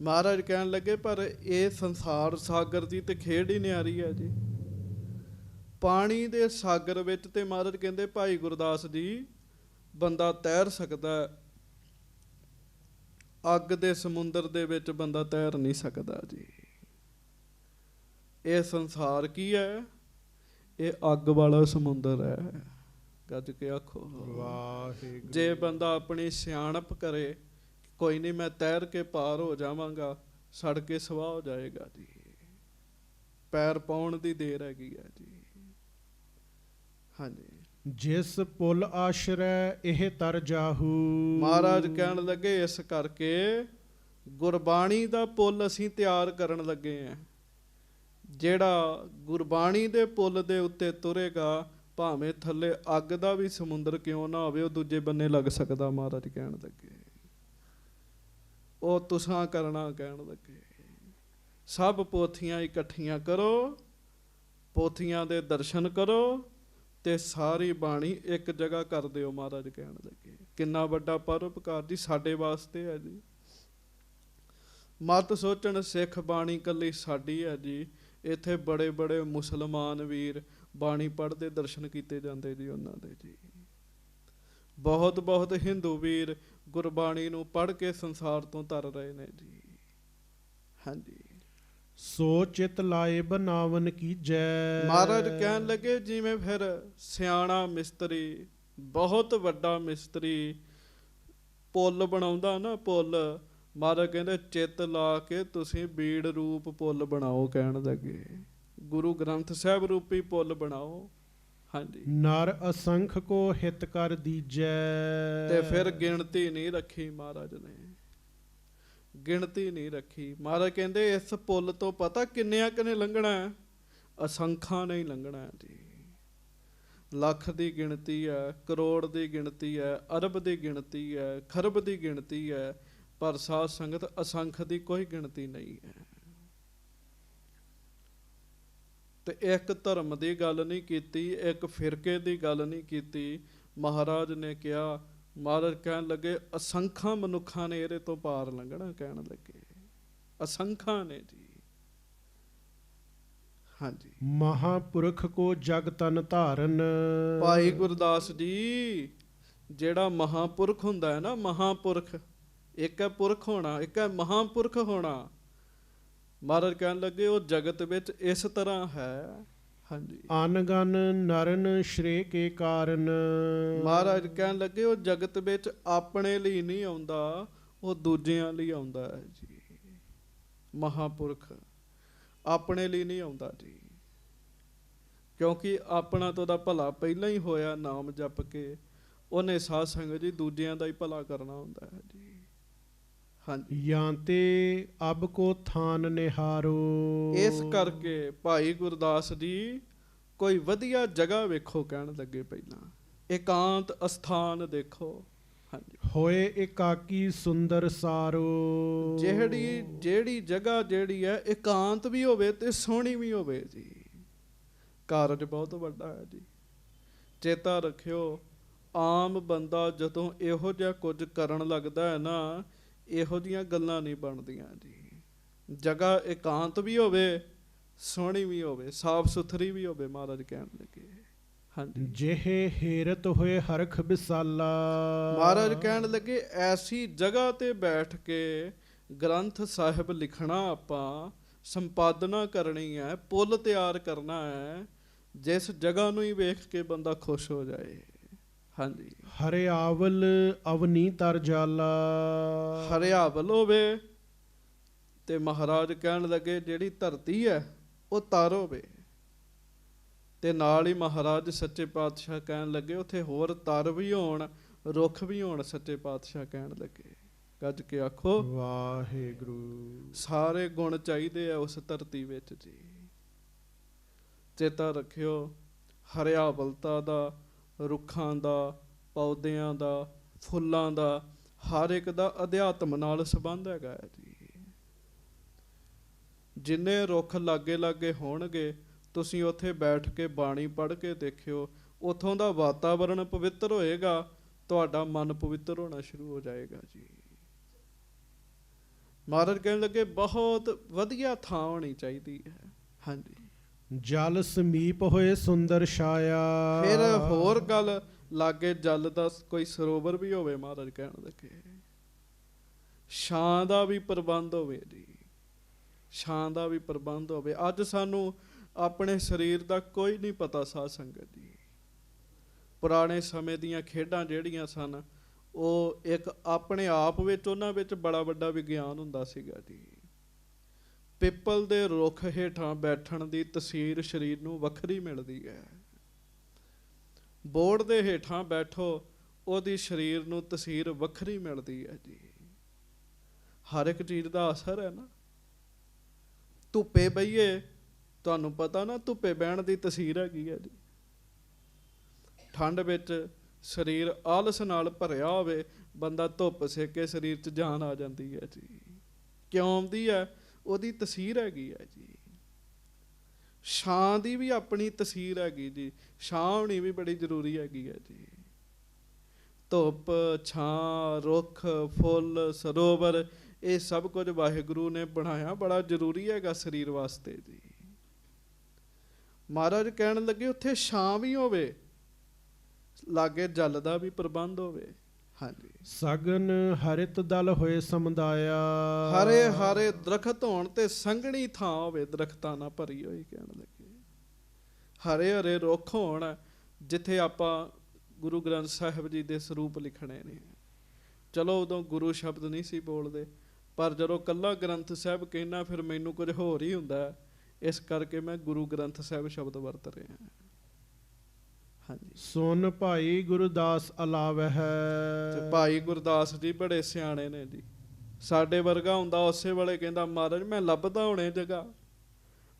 ਮਹਾਰਾਜ ਕਹਿਣ ਲੱਗੇ ਪਰ ਇਹ ਸੰਸਾਰ ਸਾਗਰ ਦੀ ਤੇ ਖੇਡ ਹੀ ਨਿਆਰੀ ਹੈ ਜੀ। ਪਾਣੀ ਦੇ ਸਾਗਰ ਵਿੱਚ ਤੇ ਮਹਾਰਾਜ ਕਹਿੰਦੇ ਭਾਈ ਗੁਰਦਾਸ ਜੀ ਬੰਦਾ ਤੈਰ ਸਕਦਾ, ਅੱਗ ਦੇ ਸਮੁੰਦਰ ਦੇ ਵਿੱਚ ਬੰਦਾ ਤੈਰ ਨਹੀਂ ਸਕਦਾ ਜੀ। ਇਹ ਸੰਸਾਰ ਕੀ ਹੈ? ਇਹ ਅੱਗ ਵਾਲਾ ਸਮੁੰਦਰ ਹੈ। ਗੱਜ ਕੇ ਆਖੋ ਵਾਹਿਗੁਰੂ। ਜੇ ਬੰਦਾ ਆਪਣੀ ਸਿਆਣਪ ਕਰੇ, ਕੋਈ ਨਹੀਂ ਮੈਂ ਤੈਰ ਕੇ ਪਾਰ ਹੋ ਜਾਵਾਂਗਾ, ਸੜ ਕੇ ਸਵਾਹ ਹੋ ਜਾਏਗਾ ਜੀ। ਪੈਰ ਪਾਉਣ ਦੀ ਦੇਰ ਹੈਗੀ ਹੈ ਜੀ। ਹਾਂਜੀ। ਜਿਸ ਪੁੱਲ ਆਸ਼ਰੈ ਇਹ ਤਰ ਜਾਹੂ। ਮਹਾਰਾਜ ਕਹਿਣ ਲੱਗੇ ਇਸ ਕਰਕੇ ਗੁਰਬਾਣੀ ਦਾ ਪੁੱਲ ਅਸੀਂ ਤਿਆਰ ਕਰਨ ਲੱਗੇ ਹਾਂ। ਜਿਹੜਾ ਗੁਰਬਾਣੀ ਦੇ ਪੁੱਲ ਦੇ ਉੱਤੇ ਤੁਰੇਗਾ, ਭਾਵੇਂ ਥੱਲੇ ਅੱਗ ਦਾ ਵੀ ਸਮੁੰਦਰ ਕਿਉਂ ਨਾ ਹੋਵੇ, ਉਹ ਦੂਜੇ ਬੰਨੇ ਲੱਗ ਸਕਦਾ। ਮਹਾਰਾਜ ਕਹਿਣ ਲੱਗੇ ਉਹ ਤੁਸਾਂ ਕਰਨਾ। ਕਹਿਣ ਲੱਗੇ ਸਭ ਪੋਥੀਆਂ ਇਕੱਠੀਆਂ ਕਰੋ, ਪੋਥੀਆਂ ਦੇ ਦਰਸ਼ਨ ਕਰੋ ਤੇ ਸਾਰੀ ਬਾਣੀ ਇੱਕ ਜਗ੍ਹਾ ਕਰ ਦਿਓ। ਮਹਾਰਾਜ ਕਹਿਣ ਲੱਗੇ ਕਿੰਨਾ ਵੱਡਾ ਪਰਉਪਕਾਰ ਜੀ ਸਾਡੇ ਵਾਸਤੇ ਹੈ ਜੀ। ਮਤ ਸੋਚਣ ਸਿੱਖ ਬਾਣੀ ਕੱਲੀ ਸਾਡੀ ਹੈ ਜੀ। ਇੱਥੇ ਬੜੇ ਬੜੇ ਮੁਸਲਮਾਨ ਵੀਰ ਬਾਣੀ ਪੜ੍ਹਦੇ ਦਰਸ਼ਨ ਕੀਤੇ ਜਾਂਦੇ ਜੀ ਉਹਨਾਂ ਦੇ ਜੀ। ਬਹੁਤ ਬਹੁਤ ਹਿੰਦੂ ਵੀਰ ਗੁਰਬਾਣੀ ਨੂੰ ਪੜ੍ਹ ਕੇ ਸੰਸਾਰ ਤੋਂ ਤਰ ਰਹੇ ਨੇ ਜੀ। ਹਾਂਜੀ। ਸੋ ਚਿਤ ਲਾਏ ਬਨਾਵਨ ਕੀਜੈ। ਮਹਾਰਾਜ ਕਹਿਣ ਲੱਗੇ ਜਿਵੇਂ ਫਿਰ ਸਿਆਣਾ ਮਿਸਤਰੀ, ਬਹੁਤ ਵੱਡਾ ਮਿਸਤਰੀ ਪੁੱਲ ਬਣਾਉਂਦਾ ਨਾ, ਪੁੱਲ, ਮਹਾਰਾਜ ਕਹਿੰਦੇ ਚਿੱਤ ਲਾ ਕੇ ਤੁਸੀਂ ਬੀੜ ਰੂਪ ਪੁੱਲ ਬਣਾਓ। ਕਹਿਣ ਲੱਗੇ ਗੁਰੂ ਗ੍ਰੰਥ ਸਾਹਿਬ ਰੂਪੀ ਪੁੱਲ ਬਣਾਓ। ਹਾਂਜੀ। ਨਰ ਅਸੰਖ ਕੋ ਹਿਤ ਕਰ ਦੀਜੈ। ਤੇ ਫਿਰ ਗਿਣਤੀ ਨਹੀਂ ਰੱਖੀ ਮਹਾਰਾਜ ਨੇ, ਗਿਣਤੀ ਨਹੀਂ ਰੱਖੀ। ਮਹਾਰਾਜ ਕਹਿੰਦੇ ਇਸ ਪੁੱਲ ਤੋਂ ਪਤਾ ਕਿੰਨਿਆਂ ਕੁ ਨੇ ਲੰਘਣਾ? ਅਸੰਖਾਂ ਨੇ ਹੀ ਲੰਘਣਾ ਜੀ। ਲੱਖ ਦੀ ਗਿਣਤੀ ਹੈ, ਕਰੋੜ ਦੀ ਗਿਣਤੀ ਹੈ, ਅਰਬ ਦੀ ਗਿਣਤੀ ਹੈ, ਖਰਬ ਦੀ ਗਿਣਤੀ ਹੈ, ਪਰ ਸਾਧ ਸੰਗਤ ਅਸੰਖ ਦੀ ਕੋਈ ਗਿਣਤੀ ਨਹੀਂ ਹੈ। ਤੇ ਇੱਕ ਧਰਮ ਦੀ ਗੱਲ ਨਹੀਂ ਕੀਤੀ, ਇੱਕ ਫਿਰਕੇ ਦੀ ਗੱਲ ਨਹੀਂ ਕੀਤੀ। ਮਹਾਰਾਜ ਨੇ ਕਿਹਾ, ਮਹਾਰਾਜ ਕਹਿਣ ਲੱਗੇ ਅਸੰਖਾਂ ਮਨੁੱਖਾਂ ਨੇ ਇਹਦੇ ਤੋਂ ਪਾਰ ਲੰਘਣਾ, ਕਹਿਣ ਲੱਗੇ ਅਸੰਖਾਂ ਨੇ ਜੀ। ਹਾਂਜੀ, ਮਹਾਂਪੁਰਖ ਕੋ ਜਗ ਤਨ ਧਾਰਨ। ਭਾਈ ਗੁਰਦਾਸ ਜੀ, ਜਿਹੜਾ ਮਹਾਂਪੁਰਖ ਹੁੰਦਾ ਹੈ ਨਾ, ਮਹਾਂਪੁਰਖ, ਇੱਕ ਹੈ ਪੁਰਖ ਹੋਣਾ, ਇੱਕ ਹੈ ਮਹਾਂਪੁਰਖ ਹੋਣਾ। ਮਹਾਰਾਜ ਕਹਿਣ ਲੱਗੇ ਉਹ ਜਗਤ ਵਿੱਚ ਇਸ ਤਰ੍ਹਾਂ ਹੈ। ਹਾਂਜੀ, ਅਨਗਨ ਨਰਨ ਸ਼੍ਰੇ ਕੇ ਕਾਰਨ। ਮਹਾਰਾਜ ਕਹਿਣ ਲੱਗੇ ਉਹ ਜਗਤ ਵਿੱਚ ਆਪਣੇ ਲਈ ਨਹੀਂ ਆਉਂਦਾ, ਉਹ ਦੂਜਿਆਂ ਲਈ ਆਉਂਦਾ ਹੈ ਜੀ। ਮਹਾਂਪੁਰਖ ਆਪਣੇ ਲਈ ਨਹੀਂ ਆਉਂਦਾ ਜੀ, ਕਿਉਂਕਿ ਆਪਣਾ ਤਾਂ ਉਹਦਾ ਭਲਾ ਪਹਿਲਾਂ ਹੀ ਹੋਇਆ ਨਾਮ ਜਪ ਕੇ। ਉਹਨੇ ਸਾਧ ਸੰਗਤ ਜੀ ਦੂਜਿਆਂ ਦਾ ਹੀ ਭਲਾ ਕਰਨਾ ਹੁੰਦਾ ਹੈ ਜੀ। ਹਾਂਜੀ, ਜਾਂ ਤੇ ਅਬ ਕੋ ਥਾਨ ਨਿਹਾਰੋ। ਇਸ ਕਰਕੇ ਭਾਈ ਗੁਰਦਾਸ ਜੀ ਕੋਈ ਵਧੀਆ ਜਗ੍ਹਾ ਵੇਖੋ, ਕਹਿਣ ਲੱਗੇ ਪਹਿਲਾਂ ਇਕਾਂਤ ਅਸਥਾਨ ਦੇਖੋ। ਹਾਂਜੀ, ਹੋਏ ਇਕਾਕੀ ਸੁੰਦਰ ਸਾਰੋ। ਜਿਹੜੀ ਜਗ੍ਹਾ ਜਿਹੜੀ ਹੈ ਇਕਾਂਤ ਵੀ ਹੋਵੇ ਤੇ ਸੋਹਣੀ ਵੀ ਹੋਵੇ ਜੀ। ਕਾਰਜ ਬਹੁਤ ਵੱਡਾ ਹੈ ਜੀ। ਚੇਤਾ ਰੱਖਿਓ, ਆਮ ਬੰਦਾ ਜਦੋਂ ਇਹੋ ਜਿਹਾ ਕੁਝ ਕਰਨ ਲੱਗਦਾ ਹੈ ਨਾ, ਇਹੋ ਜਿਹੀਆਂ ਗੱਲਾਂ ਨਹੀਂ ਬਣਦੀਆਂ ਜੀ। ਜਗ੍ਹਾ ਇਕਾਂਤ ਵੀ ਹੋਵੇ, ਸੋਹਣੀ ਵੀ ਹੋਵੇ, ਸਾਫ ਸੁਥਰੀ ਵੀ ਹੋਵੇ। ਮਹਾਰਾਜ ਕਹਿਣ ਲੱਗੇ ਹਾਂਜੀ, ਜਿਹੇ ਹੇਰਤ ਹੋਏ ਹਰਖ ਵਿਸਾਲਾ। ਮਹਾਰਾਜ ਕਹਿਣ ਲੱਗੇ ਐਸੀ ਜਗ੍ਹਾ ਤੇ ਬੈਠ ਕੇ ਗ੍ਰੰਥ ਸਾਹਿਬ ਲਿਖਣਾ, ਆਪਾਂ ਸੰਪਾਦਨਾ ਕਰਨੀ ਹੈ, ਪੁੱਲ ਤਿਆਰ ਕਰਨਾ ਹੈ, ਜਿਸ ਜਗ੍ਹਾ ਨੂੰ ਹੀ ਵੇਖ ਕੇ ਬੰਦਾ ਖੁਸ਼ ਹੋ ਜਾਏ। ਹਾਂਜੀ, ਹਰਿਆਵਲ ਅਵਨੀ ਤਰ ਜਾਲਾ। ਹਰਿਆਵਲ ਹੋਵੇ ਤੇ ਮਹਾਰਾਜ ਕਹਿਣ ਲੱਗੇ ਜਿਹੜੀ ਧਰਤੀ ਹੈ ਉਹ ਤਰ ਹੋਵੇ। ਤੇ ਨਾਲ ਹੀ ਮਹਾਰਾਜ ਸੱਚੇ ਪਾਤਸ਼ਾਹ ਕਹਿਣ ਲੱਗੇ ਉੱਥੇ ਹੋਰ ਤਰ ਵੀ ਹੋਣ, ਰੁੱਖ ਵੀ ਹੋਣ। ਸੱਚੇ ਪਾਤਸ਼ਾਹ ਕਹਿਣ ਲੱਗੇ ਗੱਜ ਕੇ ਆਖੋ ਵਾਹਿਗੁਰੂ। ਸਾਰੇ ਗੁਣ ਚਾਹੀਦੇ ਆ ਉਸ ਧਰਤੀ ਵਿੱਚ ਜੀ। ਚੇਤਾ ਰੱਖਿਓ, ਹਰਿਆਵਲਤਾ ਦਾ, ਰੁੱਖਾਂ ਦਾ, ਪੌਦਿਆਂ ਦਾ, ਫੁੱਲਾਂ ਦਾ, ਹਰ ਇੱਕ ਦਾ ਅਧਿਆਤਮ ਨਾਲ ਸੰਬੰਧ ਹੈਗਾ ਹੈ ਜੀ। ਜਿੰਨੇ ਰੁੱਖ ਲਾਗੇ ਲਾਗੇ ਹੋਣਗੇ, ਤੁਸੀਂ ਉੱਥੇ ਬੈਠ ਕੇ ਬਾਣੀ ਪੜ੍ਹ ਕੇ ਦੇਖਿਓ, ਉੱਥੋਂ ਦਾ ਵਾਤਾਵਰਣ ਪਵਿੱਤਰ ਹੋਏਗਾ, ਤੁਹਾਡਾ ਮਨ ਪਵਿੱਤਰ ਹੋਣਾ ਸ਼ੁਰੂ ਹੋ ਜਾਏਗਾ ਜੀ। ਮਹਾਰਾਜ ਕਹਿਣ ਲੱਗੇ ਬਹੁਤ ਵਧੀਆ ਥਾਂ ਹੋਣੀ ਚਾਹੀਦੀ ਹੈ। ਹਾਂਜੀ, ਜਲ ਸਮੀਪ ਹੋਏ ਸੁੰਦਰ ਛਾਇਆ। ਫਿਰ ਹੋਰ ਗੱਲ, ਲਾਗੇ ਜਲ ਦਾ ਕੋਈ ਸਰੋਵਰ ਵੀ ਹੋਵੇ। ਮਹਾਰਾਜ ਕਹਿਣ ਲੱਗੇ ਛਾਂ ਦਾ ਵੀ ਪ੍ਰਬੰਧ ਹੋਵੇ ਜੀ, ਛਾਂ ਦਾ ਵੀ ਪ੍ਰਬੰਧ ਹੋਵੇ। ਅੱਜ ਸਾਨੂੰ ਆਪਣੇ ਸਰੀਰ ਦਾ ਕੋਈ ਨਹੀਂ ਪਤਾ ਸਾਧ ਸੰਗਤ ਜੀ। ਪੁਰਾਣੇ ਸਮੇਂ ਦੀਆਂ ਖੇਡਾਂ ਜਿਹੜੀਆਂ ਸਨ, ਉਹ ਇੱਕ ਆਪਣੇ ਆਪ ਵਿੱਚ ਉਹਨਾਂ ਵਿੱਚ ਬੜਾ ਵੱਡਾ ਵਿਗਿਆਨ ਹੁੰਦਾ ਸੀਗਾ ਜੀ। ਪਿੱਪਲ ਦੇ ਰੁੱਖ ਹੇਠਾਂ ਬੈਠਣ ਦੀ ਤਸੀਰ ਸਰੀਰ ਨੂੰ ਵੱਖਰੀ ਮਿਲਦੀ ਹੈ। ਬੋਰਡ ਦੇ ਹੇਠਾਂ ਬੈਠੋ, ਉਹਦੀ ਸਰੀਰ ਨੂੰ ਤਸੀਰ ਵੱਖਰੀ ਮਿਲਦੀ ਹੈ ਜੀ। ਹਰ ਇੱਕ ਚੀਜ਼ ਦਾ ਅਸਰ ਹੈ ਨਾ। ਧੁੱਪੇ ਬਈਏ, ਤੁਹਾਨੂੰ ਪਤਾ ਨਾ ਧੁੱਪੇ ਬਹਿਣ ਦੀ ਤਸੀਰ ਹੈਗੀ ਹੈ ਜੀ। ਠੰਡ ਵਿੱਚ ਸਰੀਰ ਆਲਸ ਨਾਲ ਭਰਿਆ ਹੋਵੇ, ਬੰਦਾ ਧੁੱਪ ਸੇਕ ਕੇ ਸਰੀਰ 'ਚ ਜਾਨ ਆ ਜਾਂਦੀ ਹੈ ਜੀ। ਕਿਉਂ ਆਉਂਦੀ ਹੈ? ਉਹਦੀ ਤਸੀਰ ਹੈਗੀ ਹੈ ਜੀ। ਛਾਂ ਦੀ ਵੀ ਆਪਣੀ ਤਸੀਰ ਹੈਗੀ ਜੀ। ਛਾਂ ਹੋਣੀ ਵੀ ਬੜੀ ਜ਼ਰੂਰੀ ਹੈਗੀ ਹੈ ਜੀ। ਧੁੱਪ, ਛਾਂ, ਰੁੱਖ, ਫੁੱਲ, ਸਰੋਵਰ, ਇਹ ਸਭ ਕੁਝ ਵਾਹਿਗੁਰੂ ਨੇ ਬਣਾਇਆ, ਬੜਾ ਜ਼ਰੂਰੀ ਹੈਗਾ ਸਰੀਰ ਵਾਸਤੇ ਜੀ। ਮਹਾਰਾਜ ਕਹਿਣ ਲੱਗੇ ਉੱਥੇ ਛਾਂ ਵੀ ਹੋਵੇ, ਲਾਗੇ ਜਲ ਦਾ ਵੀ ਪ੍ਰਬੰਧ ਹੋਵੇ। ਹਾਂਜੀ, ਸਗਨ ਹਰਿਤ ਦਲ ਹੋਏ ਸਮੁਦਾਇਆ। ਹਰੇ ਹਰੇ ਦਰਖਤ ਹੋਣ ਤੇ ਸੰਘਣੀ ਥਾਂ ਹੋਵੇ, ਦਰਖਤਾਂ ਨਾਲ ਭਰੀ ਹੋਈ। ਕਹਿਣ ਲੱਗੇ ਹਰੇ ਹਰੇ ਰੁੱਖ ਹੋਣ, ਜਿੱਥੇ ਆਪਾਂ ਗੁਰੂ ਗ੍ਰੰਥ ਸਾਹਿਬ ਜੀ ਦੇ ਸਰੂਪ ਲਿਖਣੇ ਨੇ। ਚਲੋ ਉਦੋਂ ਗੁਰੂ ਸ਼ਬਦ ਨਹੀਂ ਸੀ ਬੋਲਦੇ, ਪਰ ਜਦੋਂ ਕੱਲਾ ਗ੍ਰੰਥ ਸਾਹਿਬ ਕਹਿਣਾ ਫਿਰ ਮੈਨੂੰ ਕੁਝ ਹੋਰ ਹੀ ਹੁੰਦਾ। ਇਸ ਕਰਕੇ ਮੈਂ ਗੁਰੂ ਗ੍ਰੰਥ ਸਾਹਿਬ ਸ਼ਬਦ ਵਰਤ ਰਿਹਾ। ਹਾਂਜੀ, ਸੁਨ ਭਾਈ ਗੁਰਦਾਸ ਅਲਾਵ ਹੈ। ਤੇ ਭਾਈ ਗੁਰਦਾਸ ਜੀ ਬੜੇ ਸਿਆਣੇ ਨੇ ਜੀ। ਸਾਡੇ ਵਰਗਾ ਹੁੰਦਾ ਉਸੇ ਵੇਲੇ ਕਹਿੰਦਾ ਮਹਾਰਾਜ ਮੈਂ ਲੱਭਦਾ ਹੋਣੇ ਜਗ੍ਹਾ।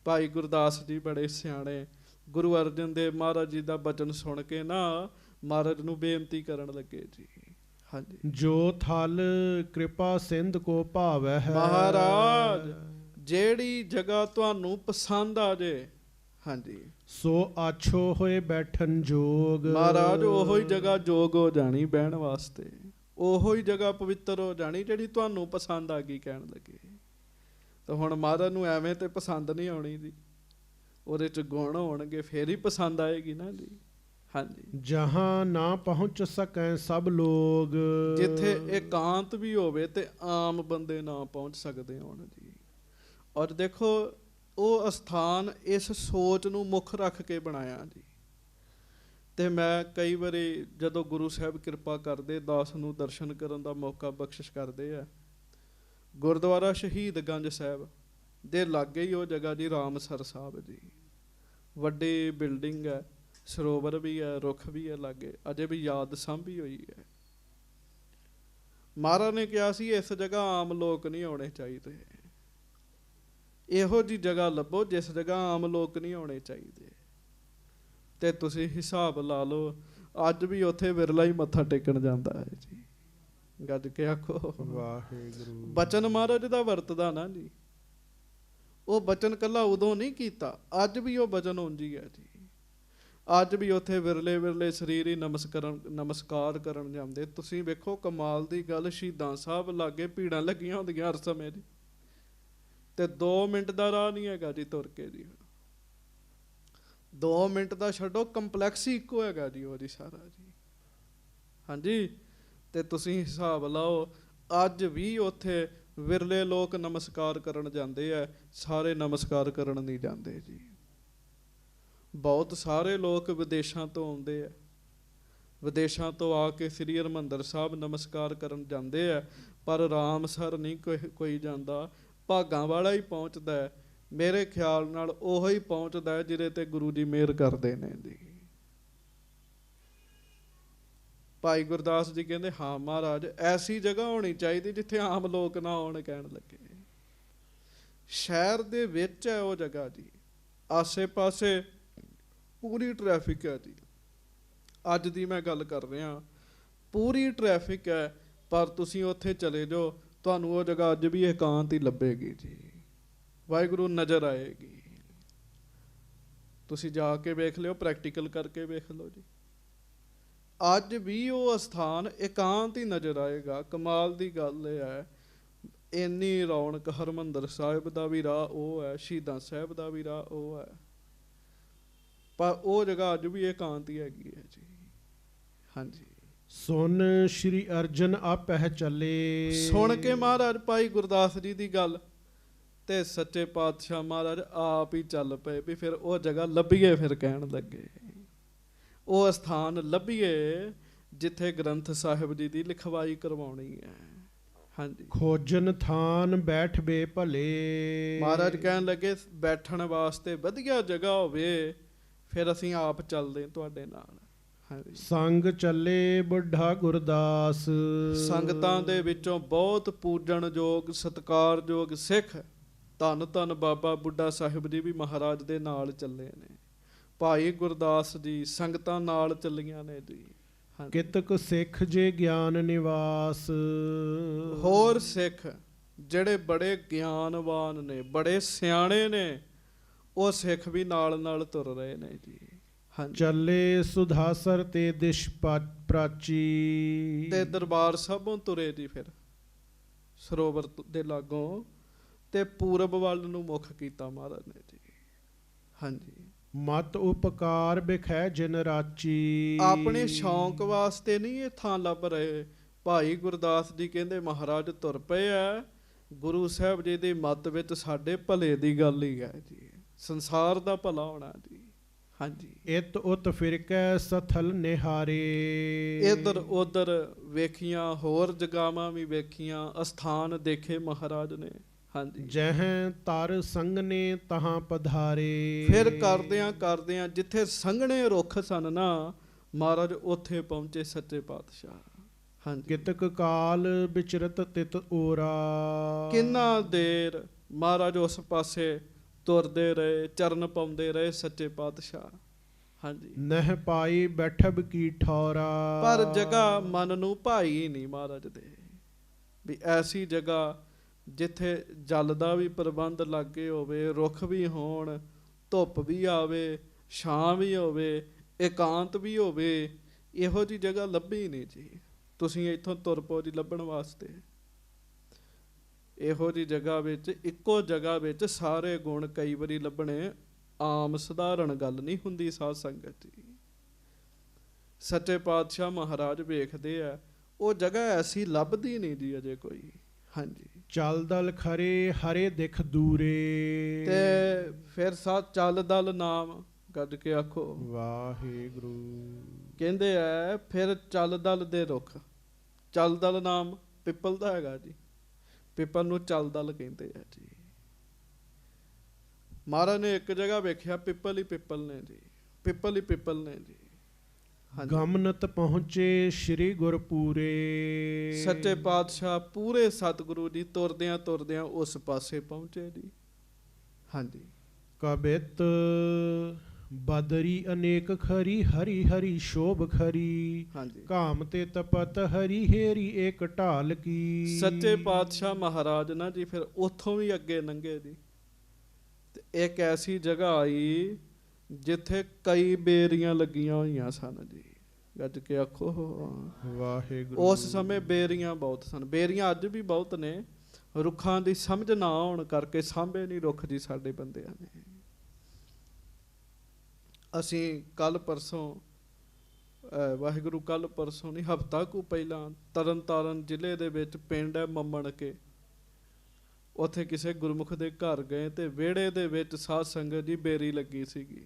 ਭਾਈ ਗੁਰਦਾਸ ਜੀ ਬੜੇ ਸਿਆਣੇ। ਗੁਰੂ ਅਰਜਨ ਦੇਵ ਮਹਾਰਾਜ ਜੀ ਦਾ ਬਚਨ ਸੁਣ ਕੇ ਨਾ ਮਹਾਰਾਜ ਨੂੰ ਬੇਨਤੀ ਕਰਨ ਲੱਗੇ ਜੀ। ਹਾਂਜੀ, ਜੋ ਥਲ ਕਿਰਪਾ ਸਿੰਧ ਕੋ ਭਾਵੈ ਹੈ। ਮਹਾਰਾਜ ਜਿਹੜੀ ਜਗ੍ਹਾ ਤੁਹਾਨੂੰ ਪਸੰਦ ਆ ਜੇ, ਹਾਂਜੀ ਸੋ ਆਛੋ ਹੋਏ ਬੈਠਨ ਜੋਗ। ਮਹਾਰਾਜ ਉਹੋ ਹੀ ਜਗ੍ਹਾ ਜੋਗ ਹੋ ਜਾਣੀ ਬਹਿਣ ਵਾਸਤੇ, ਉਹੋ ਹੀ ਜਗ੍ਹਾ ਪਵਿੱਤਰ ਹੋ ਜਾਣੀ ਜਿਹੜੀ ਤੁਹਾਨੂੰ ਪਸੰਦ ਆ ਗਈ ਕਹਿਣ ਲੱਗੇ। ਤਾਂ ਹੁਣ ਮਹਾਰਾਜ ਨੂੰ ਐਵੇਂ ਤੇ ਪਸੰਦ ਨਹੀਂ ਆਉਣੀ ਜੀ, ਉਹਦੇ ਚ ਗੁਣ ਹੋਣਗੇ ਫੇਰ ਹੀ ਪਸੰਦ ਆਏਗੀ ਨਾ ਜੀ। ਹਾਂਜੀ ਜਹਾਂ ਨਾ ਪਹੁੰਚ ਸਕੈ ਸਭ ਲੋਗ। ਜਿੱਥੇ ਇਕਾਂਤ ਵੀ ਹੋਵੇ ਤੇ ਆਮ ਬੰਦੇ ਨਾ ਪਹੁੰਚ ਸਕਦੇ ਹੋਣ ਜੀ। ਔਰ ਦੇਖੋ ਉਹ ਅਸਥਾਨ ਇਸ ਸੋਚ ਨੂੰ ਮੁੱਖ ਰੱਖ ਕੇ ਬਣਾਇਆ ਜੀ। ਤੇ ਮੈਂ ਕਈ ਵਾਰੀ ਜਦੋਂ ਗੁਰੂ ਸਾਹਿਬ ਕਿਰਪਾ ਕਰਦੇ ਦਾਸ ਨੂੰ ਦਰਸ਼ਨ ਕਰਨ ਦਾ ਮੌਕਾ ਬਖਸ਼ਿਸ਼ ਕਰਦੇ ਆ, ਗੁਰਦੁਆਰਾ ਸ਼ਹੀਦਗੰਜ ਸਾਹਿਬ ਦੇ ਲਾਗੇ ਹੀ ਉਹ ਜਗ੍ਹਾ ਜੀ ਰਾਮਸਰ ਸਾਹਿਬ ਜੀ। ਵੱਡੀ ਬਿਲਡਿੰਗ ਹੈ, ਸਰੋਵਰ ਵੀ ਹੈ, ਰੁੱਖ ਵੀ ਹੈ ਲਾਗੇ, ਅਜੇ ਵੀ ਯਾਦ ਸਾਂਭੀ ਹੋਈ ਹੈ। ਮਹਾਰਾਜ ਨੇ ਕਿਹਾ ਸੀ ਇਸ ਜਗ੍ਹਾ ਆਮ ਲੋਕ ਨਹੀਂ ਆਉਣੇ ਚਾਹੀਦੇ, ਇਹੋ ਜੀ ਜਗ੍ਹਾ ਲੱਭੋ ਜਿਸ ਜਗ੍ਹਾ ਆਮ ਲੋਕ ਨਹੀਂ ਆਉਣੇ ਚਾਹੀਦੇ। ਤੇ ਤੁਸੀਂ ਹਿਸਾਬ ਲਾ ਲਓ ਅੱਜ ਵੀ ਉੱਥੇ ਵਿਰਲਾ ਹੀ ਮੱਥਾ ਟੇਕਣ ਜਾਂਦਾ ਹੈ ਜੀ। ਗੱਜ ਕੇ ਆਖੋ ਵਾਹਿਗੁਰੂ। ਬਚਨ ਮਹਾਰਾਜ ਦਾ ਵਰਤਦਾ ਨਾ ਜੀ, ਉਹ ਬਚਨ ਕੱਲਾ ਉਦੋਂ ਨਹੀਂ ਕੀਤਾ, ਅੱਜ ਵੀ ਉਹ ਬਚਨ ਉਂਝ ਹੀ ਹੈ ਜੀ। ਅੱਜ ਵੀ ਉੱਥੇ ਵਿਰਲੇ ਵਿਰਲੇ ਸਰੀਰ ਹੀ ਨਮਸਕਾਰ ਕਰਨ ਜਾਂਦੇ। ਤੁਸੀਂ ਵੇਖੋ ਕਮਾਲ ਦੀ ਗੱਲ, ਸ਼ਹੀਦਾਂ ਸਾਹਿਬ ਲਾਗੇ ਭੀੜਾਂ ਲੱਗੀਆਂ ਹੁੰਦੀਆਂ ਹਰ ਸਮੇਂ ਜੀ, ਤੇ 2 ਮਿੰਟ ਦਾ ਰਾਹ ਨਹੀਂ ਹੈਗਾ ਜੀ ਤੁਰ ਕੇ ਜੀ। 2 ਮਿੰਟ ਦਾ ਛੱਡੋ, ਕੰਪਲੈਕਸ ਹੀ ਇੱਕੋ ਹੈਗਾ ਜੀ ਉਹ ਜੀ ਸਾਰਾ ਜੀ। ਹਾਂਜੀ ਤੇ ਤੁਸੀਂ ਹਿਸਾਬ ਲਾਓ ਅੱਜ ਵੀ ਉੱਥੇ ਵਿਰਲੇ ਲੋਕ ਨਮਸਕਾਰ ਕਰਨ ਜਾਂਦੇ ਆ, ਸਾਰੇ ਨਮਸਕਾਰ ਕਰਨ ਨਹੀਂ ਜਾਂਦੇ ਜੀ। ਬਹੁਤ ਸਾਰੇ ਲੋਕ ਵਿਦੇਸ਼ਾਂ ਤੋਂ ਆਉਂਦੇ ਆ, ਵਿਦੇਸ਼ਾਂ ਤੋਂ ਆ ਕੇ ਸ੍ਰੀ ਹਰਿਮੰਦਰ ਸਾਹਿਬ ਨਮਸਕਾਰ ਕਰਨ ਜਾਂਦੇ ਆ, ਪਰ ਰਾਮਸਰ ਨਹੀਂ ਕੋਈ ਜਾਂਦਾ। ਭਾਗਾਂ ਵਾਲਾ ਹੀ ਪਹੁੰਚਦਾ ਹੈ। ਮੇਰੇ ਖਿਆਲ ਨਾਲ ਉਹੋ ਹੀ ਪਹੁੰਚਦਾ ਹੈ ਜਿਹਦੇ ਤੇ ਗੁਰੂ ਜੀ ਮਿਹਰ ਕਰਦੇ ਨੇ ਜੀ। ਭਾਈ ਗੁਰਦਾਸ ਜੀ ਕਹਿੰਦੇ ਹਾਂ ਮਹਾਰਾਜ ਐਸੀ ਜਗ੍ਹਾ ਹੋਣੀ ਚਾਹੀਦੀ ਜਿੱਥੇ ਆਮ ਲੋਕ ਨਾ ਆਉਣ ਕਹਿਣ ਲੱਗੇ। ਸ਼ਹਿਰ ਦੇ ਵਿੱਚ ਹੈ ਉਹ ਜਗ੍ਹਾ ਜੀ, ਆਸੇ ਪਾਸੇ ਪੂਰੀ ਟ੍ਰੈਫਿਕ ਹੈ ਜੀ। ਅੱਜ ਦੀ ਮੈਂ ਗੱਲ ਕਰ ਰਿਹਾ, ਪੂਰੀ ਟ੍ਰੈਫਿਕ ਹੈ, ਪਰ ਤੁਸੀਂ ਉੱਥੇ ਚਲੇ ਜਾਓ ਤੁਹਾਨੂੰ ਉਹ ਜਗ੍ਹਾ ਅੱਜ ਵੀ ਇਕਾਂਤ ਹੀ ਲੱਭੇਗੀ ਜੀ। ਵਾਹਿਗੁਰੂ ਨਜ਼ਰ ਆਏਗੀ। ਤੁਸੀਂ ਜਾ ਕੇ ਵੇਖ ਲਿਓ, ਪ੍ਰੈਕਟੀਕਲ ਕਰਕੇ ਵੇਖ ਲਓ ਜੀ। ਅੱਜ ਵੀ ਉਹ ਅਸਥਾਨ ਇਕਾਂਤ ਹੀ ਨਜ਼ਰ ਆਏਗਾ। ਕਮਾਲ ਦੀ ਗੱਲ ਇਹ ਹੈ, ਇੰਨੀ ਰੌਣਕ, ਹਰਿਮੰਦਰ ਸਾਹਿਬ ਦਾ ਵੀ ਰਾਹ ਉਹ ਹੈ, ਸ਼ਹੀਦਾਂ ਸਾਹਿਬ ਦਾ ਵੀ ਰਾਹ ਉਹ ਹੈ, ਪਰ ਉਹ ਜਗ੍ਹਾ ਅੱਜ ਵੀ ਇਕਾਂਤ ਹੀ ਹੈਗੀ ਹੈ ਜੀ। ਹਾਂਜੀ ਸੁਨ ਸ਼੍ਰੀ ਅਰਜਨ ਆਪਹਿ ਚੱਲੇ। ਸੁਣ ਕੇ ਮਹਾਰਾਜ ਭਾਈ ਗੁਰਦਾਸ ਜੀ ਦੀ ਗੱਲ ਤੇ ਸੱਚੇ ਪਾਤਸ਼ਾਹ ਮਹਾਰਾਜ ਆਪ ਹੀ ਚੱਲ ਪਏ ਵੀ ਫਿਰ ਉਹ ਜਗ੍ਹਾ ਲੱਭੀਏ। ਫਿਰ ਕਹਿਣ ਲੱਗੇ ਉਹ ਅਸਥਾਨ ਲੱਭੀਏ ਜਿੱਥੇ ਗ੍ਰੰਥ ਸਾਹਿਬ ਜੀ ਦੀ ਲਿਖਵਾਈ ਕਰਵਾਉਣੀ ਹੈ। ਹਾਂਜੀ ਖੋਜਨ ਥਾਨ ਬੈਠ ਬੇ ਭਲੇ। ਮਹਾਰਾਜ ਕਹਿਣ ਲੱਗੇ ਬੈਠਣ ਵਾਸਤੇ ਵਧੀਆ ਜਗ੍ਹਾ ਹੋਵੇ, ਫਿਰ ਅਸੀਂ ਆਪ ਚੱਲਦੇ ਤੁਹਾਡੇ ਨਾਲ। ਹਾਂਜੀ ਸੰਗ ਚੱਲੇ ਬੁੱਢਾ ਗੁਰਦਾਸ। ਸੰਗਤਾਂ ਦੇ ਵਿੱਚੋਂ ਬਹੁਤ ਪੂਜਣਯੋਗ ਸਤਿਕਾਰਯੋਗ ਸਿੱਖ ਧੰਨ ਧੰਨ ਬਾਬਾ ਬੁੱਢਾ ਸਾਹਿਬ ਜੀ ਵੀ ਮਹਾਰਾਜ ਦੇ ਨਾਲ ਚੱਲੇ ਨੇ। ਭਾਈ ਗੁਰਦਾਸ ਜੀ ਸੰਗਤਾਂ ਨਾਲ ਚੱਲੀਆਂ ਨੇ ਜੀ। ਕਿਤਕ ਸਿੱਖ ਜੇ ਗਿਆਨ ਨਿਵਾਸ। ਹੋਰ ਸਿੱਖ ਜਿਹੜੇ ਬੜੇ ਗਿਆਨਵਾਨ ਨੇ, ਬੜੇ ਸਿਆਣੇ ਨੇ, ਉਹ ਸਿੱਖ ਵੀ ਨਾਲ ਨਾਲ ਤੁਰ ਰਹੇ ਨੇ ਜੀ। ਚੱਲੇ ਸੁਧਾਸਰ ਤੇ ਦਿਸ਼ ਪ੍ਰਾਚੀ। ਤੇ ਦਰਬਾਰ ਸਾਹਿਬੋਂ ਤੁਰੇ ਜੀ ਫਿਰ ਸਰੋਵਰ ਦੇ ਲਾਗੋਂ, ਤੇ ਪੂਰਬ ਵੱਲ ਨੂੰ ਮੁੱਖ ਕੀਤਾ ਮਹਾਰਾਜ ਨੇ ਜੀ। ਹਾਂਜੀ ਮਤ ਉਪਕਾਰ ਬਿਖੈ ਜਿਨ ਰਾਚੀ। ਆਪਣੇ ਸ਼ੌਂਕ ਵਾਸਤੇ ਨਹੀਂ ਇਹ ਥਾਂ ਲੱਭ ਰਹੇ। ਭਾਈ ਗੁਰਦਾਸ ਜੀ ਕਹਿੰਦੇ ਮਹਾਰਾਜ ਤੁਰ ਪਏ ਆ ਗੁਰੂ ਸਾਹਿਬ ਜੀ ਦੀ ਮੱਤ ਵਿੱਚ, ਸਾਡੇ ਭਲੇ ਦੀ ਗੱਲ ਹੀ ਹੈ ਜੀ, ਸੰਸਾਰ ਦਾ ਭਲਾ ਹੋਣਾ ਜੀ। ਹਾਂਜੀ ਇਤ ਉਤ ਫਿਰਕੈ ਸਥਲ ਨਿਹਾਰੇ। ਇੱਧਰ ਉੱਧਰ ਵੇਖੀਆਂ, ਹੋਰ ਜਗਾਵਾਂ ਵੀ ਵੇਖੀਆਂ, ਅਸਥਾਨ ਦੇਖੇ ਮਹਾਰਾਜ ਨੇ। ਹਾਂਜੀ ਜਹ ਤਰ ਸੰਗਨੇ ਤਹਾਂ ਪਧਾਰੇ। ਫਿਰ ਕਰਦਿਆਂ ਜਿੱਥੇ ਸੰਘਣੇ ਰੁੱਖ ਸਨ ਨਾ ਮਹਾਰਾਜ ਉੱਥੇ ਪਹੁੰਚੇ ਸੱਚੇ ਪਾਤਸ਼ਾਹ। ਹਾਂਜੀ ਕਿਤਕ ਕਾਲ ਵਿਚਰਤ ਤਿਤ ਓਰਾ। ਕਿੰਨਾ ਦੇਰ ਮਹਾਰਾਜ ਉਸ ਪਾਸੇ ਤੁਰਦੇ ਰਹੇ, ਚਰਨ ਪਾਉਂਦੇ ਰਹੇ ਸੱਚੇ ਪਾਤਸ਼ਾਹ। ਹਾਂਜੀ ਨਹਿ ਪਾਈ ਬੈਠਬ ਕੀ ਠੌਰਾ। ਪਰ ਜਗ੍ਹਾ ਮਨ ਨੂੰ ਭਾਈ ਨਹੀਂ ਮਹਾਰਾਜ ਦੇ, ਵੀ ਐਸੀ ਜਗ੍ਹਾ ਜਿੱਥੇ ਜਲ ਦਾ ਵੀ ਪ੍ਰਬੰਧ ਲਾਗੇ ਹੋਵੇ, ਰੁੱਖ ਵੀ ਹੋਣ, ਧੁੱਪ ਵੀ ਆਵੇ, ਛਾਂ ਵੀ ਹੋਵੇ, ਇਕਾਂਤ ਵੀ ਹੋਵੇ, ਇਹੋ ਜਿਹੀ ਜਗ੍ਹਾ ਲੱਭੀ ਨਹੀਂ ਜੀ। ਤੁਸੀਂ ਇੱਥੋਂ ਤੁਰ ਪਓ ਜੀ ਲੱਭਣ ਵਾਸਤੇ। ਇਹੋ ਜਿਹੀ ਜਗ੍ਹਾ ਵਿੱਚ, ਇੱਕੋ ਜਗ੍ਹਾ ਵਿੱਚ ਸਾਰੇ ਗੁਣ ਕਈ ਵਾਰੀ ਲੱਭਣੇ ਆਮ ਸਧਾਰਨ ਗੱਲ ਨਹੀਂ ਹੁੰਦੀ ਸਾਧ ਸੰਗਤ ਜੀ। ਸੱਚੇ ਪਾਤਸ਼ਾਹ ਮਹਾਰਾਜ ਵੇਖਦੇ ਆ, ਉਹ ਜਗ੍ਹਾ ਐਸੀ ਲੱਭਦੀ ਨਹੀਂ ਜੀ ਅਜੇ ਕੋਈ। ਹਾਂਜੀ, ਚਲ ਦਲ ਖਰੇ ਹਰੇ ਦਿਖ ਦੂਰੇ। ਤੇ ਫਿਰ ਚੱਲ ਦਲ ਨਾਮ ਗੱਜ ਕੇ ਆਖੋ ਵਾਹਿਗੁਰੂ। ਕਹਿੰਦੇ ਆ ਫਿਰ ਚੱਲ ਦਲ ਦੇ ਰੁੱਖ। ਚੱਲ ਦਲ ਨਾਮ ਪਿੱਪਲ ਦਾ ਹੈਗਾ ਜੀ। ਪਿੱਪਲ ਨੂੰ ਚੱਲ ਦਲ ਕਹਿੰਦੇ ਆ ਜੀ। ਮਹਾਰਾਜ ਨੇ ਇੱਕ ਜਗ੍ਹਾ ਵੇਖਿਆ ਪਿੱਪਲ ਹੀ ਪਿੱਪਲ ਨੇ ਜੀ, ਪਿੱਪਲ ਹੀ ਪਿੱਪਲ ਨੇ ਜੀ। ਗਮਨਤ ਪਹੁੰਚੇ ਸ੍ਰੀ ਗੁਰਪੂਰੇ। ਸੱਚੇ ਪਾਤਸ਼ਾਹ ਪੂਰੇ ਸਤਿਗੁਰੂ ਜੀ ਤੁਰਦਿਆਂ ਤੁਰਦਿਆਂ ਉਸ ਪਾਸੇ ਪਹੁੰਚੇ ਜੀ। ਹਾਂਜੀ, ਕਬਿਤ ਬਦਰੀ ਅਨੇਕ ਖਰੀ ਹਰੀ ਹਰੀ ਸ਼ੋਭ ਖਰੀ। ਹਾਂਜੀ, ਕਾਮ ਤੇ ਤਪਤ ਹਰੀ ਹੇਰੀ ਏਕ ਢਾਲ ਕੀ। ਸੱਚੇ ਪਾਤਸ਼ਾਹ ਮਹਾਰਾਜ ਨਾ ਜੀ ਫਿਰ ਉੱਥੋਂ ਵੀ ਅੱਗੇ ਲੰਘੇ ਜੀ, ਤੇ ਇੱਕ ਐਸੀ ਜਗ੍ਹਾ ਆਈ ਜਿੱਥੇ ਕਈ ਬੇਰੀਆਂ ਲੱਗੀਆਂ ਹੋਈਆਂ ਸਨ ਜੀ। ਗੱਜ ਕੇ ਆਖੋ ਵਾਹਿਗੁਰੂ। ਉਸ ਸਮੇਂ ਬੇਰੀਆਂ ਬਹੁਤ ਸਨ। ਬੇਰੀਆਂ ਅੱਜ ਵੀ ਬਹੁਤ ਨੇ, ਰੁੱਖਾਂ ਦੀ ਸਮਝ ਨਾ ਹੋਣ ਕਰਕੇ ਸਾਂਭੇ ਨਹੀਂ ਰੁੱਖ ਜੀ ਸਾਡੇ ਬੰਦਿਆਂ ਨੇ। ਅਸੀਂ ਕੱਲ ਪਰਸੋਂ ਵਾਹਿਗੁਰੂ ਕੱਲ ਪਰਸੋਂ ਨਹੀਂ, ਹਫ਼ਤਾ ਕੁ ਪਹਿਲਾਂ ਤਰਨ ਤਾਰਨ ਜ਼ਿਲ੍ਹੇ ਦੇ ਵਿੱਚ ਪਿੰਡ ਹੈ ਮੰਮਣ ਕੇ, ਉੱਥੇ ਕਿਸੇ ਗੁਰਮੁਖ ਦੇ ਘਰ ਗਏ ਤੇ ਵਿਹੜੇ ਦੇ ਵਿੱਚ ਸਾਧ ਸੰਗਤ ਜੀ ਬੇਰੀ ਲੱਗੀ ਸੀਗੀ।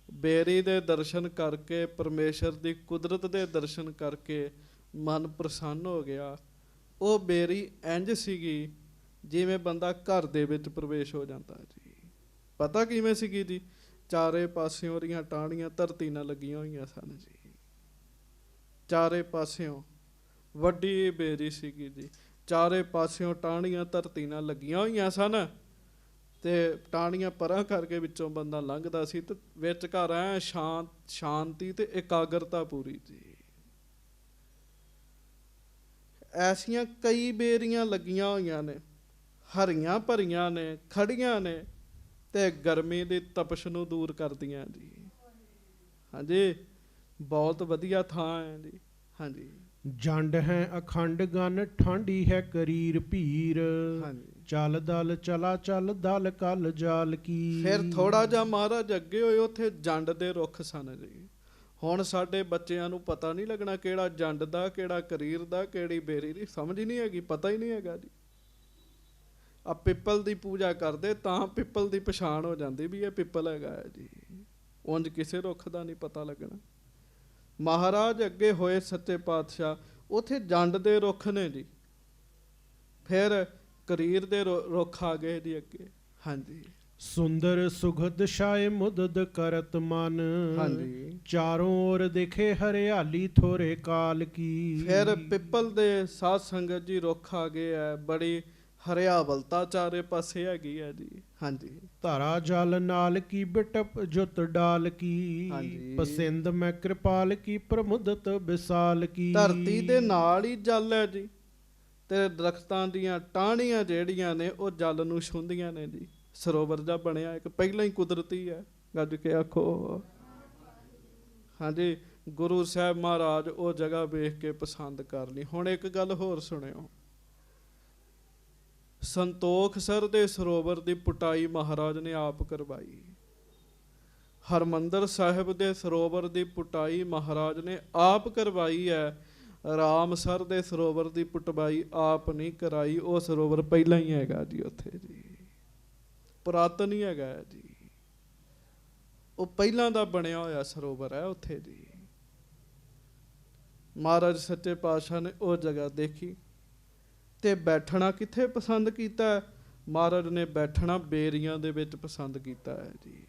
ਬੇਰੀ ਦੇ ਦਰਸ਼ਨ ਕਰਕੇ, ਪਰਮੇਸ਼ਰ ਦੀ ਕੁਦਰਤ ਦੇ ਦਰਸ਼ਨ ਕਰਕੇ ਮਨ ਪ੍ਰਸੰਨ ਹੋ ਗਿਆ। ਉਹ ਬੇਰੀ ਇੰਝ ਸੀਗੀ ਜਿਵੇਂ ਬੰਦਾ ਘਰ ਦੇ ਵਿੱਚ ਪ੍ਰਵੇਸ਼ ਹੋ ਜਾਂਦਾ ਜੀ। ਪਤਾ ਕਿਵੇਂ ਸੀਗੀ ਜੀ? ਚਾਰੇ ਪਾਸਿਓਂ ਉਹਦੀਆਂ ਟਾਹਣੀਆਂ ਧਰਤੀ ਨਾਲ ਲੱਗੀਆਂ ਹੋਈਆਂ ਸਨ ਜੀ। ਚਾਰੇ ਪਾਸਿਓਂ ਵੱਡੀ ਬੇਰੀ ਸੀਗੀ ਜੀ, ਚਾਰੇ ਪਾਸਿਓਂ ਟਾਹਣੀਆਂ ਧਰਤੀ ਨਾਲ ਲੱਗੀਆਂ ਹੋਈਆਂ ਸਨ, ਤੇ ਟਾਹਣੀਆਂ ਪਰਾਂ ਕਰਕੇ ਵਿੱਚੋਂ ਬੰਦਾ ਲੰਘਦਾ ਸੀ ਤੇ ਵਿਚਕਾਰ ਐ ਸ਼ਾਂਤੀ ਤੇ ਇਕਾਗਰਤਾ ਪੂਰੀ ਜੀ। ਐਸੀਆਂ ਕਈ ਬੇਰੀਆਂ ਲੱਗੀਆਂ ਹੋਈਆਂ ਨੇ, ਹਰੀਆਂ ਭਰੀਆਂ ਨੇ, ਖੜੀਆਂ ਨੇ, ਤੇ ਗਰਮੀ ਦੀ ਤਪਸ਼ ਨੂੰ ਦੂਰ ਕਰਦੀਆਂ ਜੀ। ਹਾਂਜੀ, ਬਹੁਤ ਵਧੀਆ ਥਾਂ ਹੈ ਜੀ। ਹਾਂਜੀ, ਜੰਡ ਹੈ ਅਖੰਡ ਗਨ ਠਾਂਡੀ ਹੈ ਕਰੀਰ ਭੀਰ। ਹਾਂਜੀ, ਚੱਲ ਦਲ ਚਲਾ ਚੱਲ ਦਲ ਕਲ ਜਾਲ ਕੀ। ਫਿਰ ਥੋੜਾ ਜਿਹਾ ਮਹਾਰਾਜ ਅੱਗੇ ਹੋਏ, ਉੱਥੇ ਜੰਡ ਦੇ ਰੁੱਖ ਸਨ ਜੀ। ਹੁਣ ਸਾਡੇ ਬੱਚਿਆਂ ਨੂੰ ਪਤਾ ਨਹੀਂ ਲੱਗਣਾ ਕਿਹੜਾ ਜੰਡ ਦਾ, ਕਿਹੜਾ ਕਰੀਰ ਦਾ, ਕਿਹੜੀ ਬੇਰੀ ਦੀ, ਸਮਝ ਨਹੀਂ ਹੈਗੀ, ਪਤਾ ਹੀ ਨਹੀਂ ਹੈਗਾ ਜੀ। ਆ ਪਿੱਪਲ ਦੀ ਪੂਜਾ ਕਰਦੇ ਤਾਂ ਪਿੱਪਲ ਦੀ ਪਛਾਣ ਹੋ ਜਾਂਦੀ ਵੀ ਇਹ ਪਿੱਪਲ ਹੈਗਾ ਹੈ ਜੀ। ਉਂਝ ਕਿਸੇ ਰੁੱਖ ਦਾ ਨਹੀਂ ਪਤਾ ਲੱਗਣਾ। ਮਹਾਰਾਜ ਅੱਗੇ ਹੋਏ ਸੱਚੇ ਪਾਤਸ਼ਾਹ, ਉੱਥੇ ਜੰਡ ਦੇ ਰੁੱਖ ਨੇ ਜੀ। ਫਿਰ ਕਰੀਰ ਦੇ ਰੁੱਖ ਆ ਗਏ ਜੀ ਅੱਗੇ। ਹਾਂਜੀ, ਸੁੰਦਰ ਸੁਗਧ ਛਾਏ ਮੁਦਦ ਕਰਤ ਮਨ। ਹਾਂਜੀ, ਚਾਰੋਂ ओर ਦੇਖੇ ਹਰਿਆਲੀ ਥੋਰੇ ਕਾਲ ਕੀ। ਫਿਰ ਪਿੱਪਲ ਦੇ ਸਾਧ ਸੰਗਤ ਜੀ ਰੁੱਖ ਆ ਗਏ ਹੈ, ਬੜੀ ਹਰਿਆਵਲਤਾ ਚਾਰੇ ਪਾਸੇ ਹੈਗੀ ਹੈ ਜੀ। ਹਾਂਜੀ, ਧਾਰਾ ਜਲ ਨਾਲ ਕੀ ਬਿਟਪ ਜੁਤ ਡਾਲ ਕੀ। ਹਾਂਜੀ, ਪਸੰਦ ਮੈਂ ਕਿਰਪਾਲ ਕੀ ਪ੍ਰਮੁਦਤ ਵਿਸਾਲ ਕੀ। ਧਰਤੀ ਦੇ ਨਾਲ ਹੀ ਜਲ ਹੈ ਜੀ, ਤੇ ਦਰਖਤਾਂ ਦੀਆਂ ਟਾਹਣੀਆਂ ਜਿਹੜੀਆਂ ਨੇ ਉਹ ਜਲ ਨੂੰ ਛੂੰਹਦੀਆਂ ਨੇ ਜੀ। ਸਰੋਵਰ ਜਿਹਾ ਬਣਿਆ ਇੱਕ, ਪਹਿਲਾਂ ਹੀ ਕੁਦਰਤੀ ਹੈ। ਗੱਜ ਕੇ ਆਖੋ ਹਾਂਜੀ। ਗੁਰੂ ਸਾਹਿਬ ਮਹਾਰਾਜ ਉਹ ਜਗ੍ਹਾ ਵੇਖ ਕੇ ਪਸੰਦ ਕਰ ਲਈ। ਹੁਣ ਇੱਕ ਗੱਲ ਹੋਰ ਸੁਣਿਓ, ਸੰਤੋਖਸਰ ਦੇ ਸਰੋਵਰ ਦੀ ਪੁਟਾਈ ਮਹਾਰਾਜ ਨੇ ਆਪ ਕਰਵਾਈ। ਹਰਮੰਦਰ ਸਾਹਿਬ ਦੇ ਸਰੋਵਰ ਦੀ ਪੁਟਾਈ ਮਹਾਰਾਜ ਨੇ ਆਪ ਕਰਵਾਈ ਹੈ। ਰਾਮਸਰ ਦੇ ਸਰੋਵਰ ਦੀ ਪੁਟਵਾਈ ਆਪ ਨਹੀਂ ਕਰਾਈ। ਉਹ ਸਰੋਵਰ ਪਹਿਲਾਂ ਹੀ ਹੈਗਾ ਜੀ ਉੱਥੇ ਜੀ, ਪੁਰਾਤਨ ਹੀ ਹੈਗਾ ਜੀ। ਉਹ ਪਹਿਲਾਂ ਦਾ ਬਣਿਆ ਹੋਇਆ ਸਰੋਵਰ ਹੈ ਉੱਥੇ ਜੀ। ਮਹਾਰਾਜ ਸੱਚੇ ਪਾਤਸ਼ਾਹ ਨੇ ਉਹ ਜਗ੍ਹਾ ਦੇਖੀ ਤੇ ਬੈਠਣਾ ਕਿੱਥੇ ਪਸੰਦ ਕੀਤਾ? ਮਹਾਰਾਜ ਨੇ ਬੈਠਣਾ ਬੇਰੀਆਂ ਦੇ ਵਿੱਚ ਪਸੰਦ ਕੀਤਾ ਹੈ ਜੀ।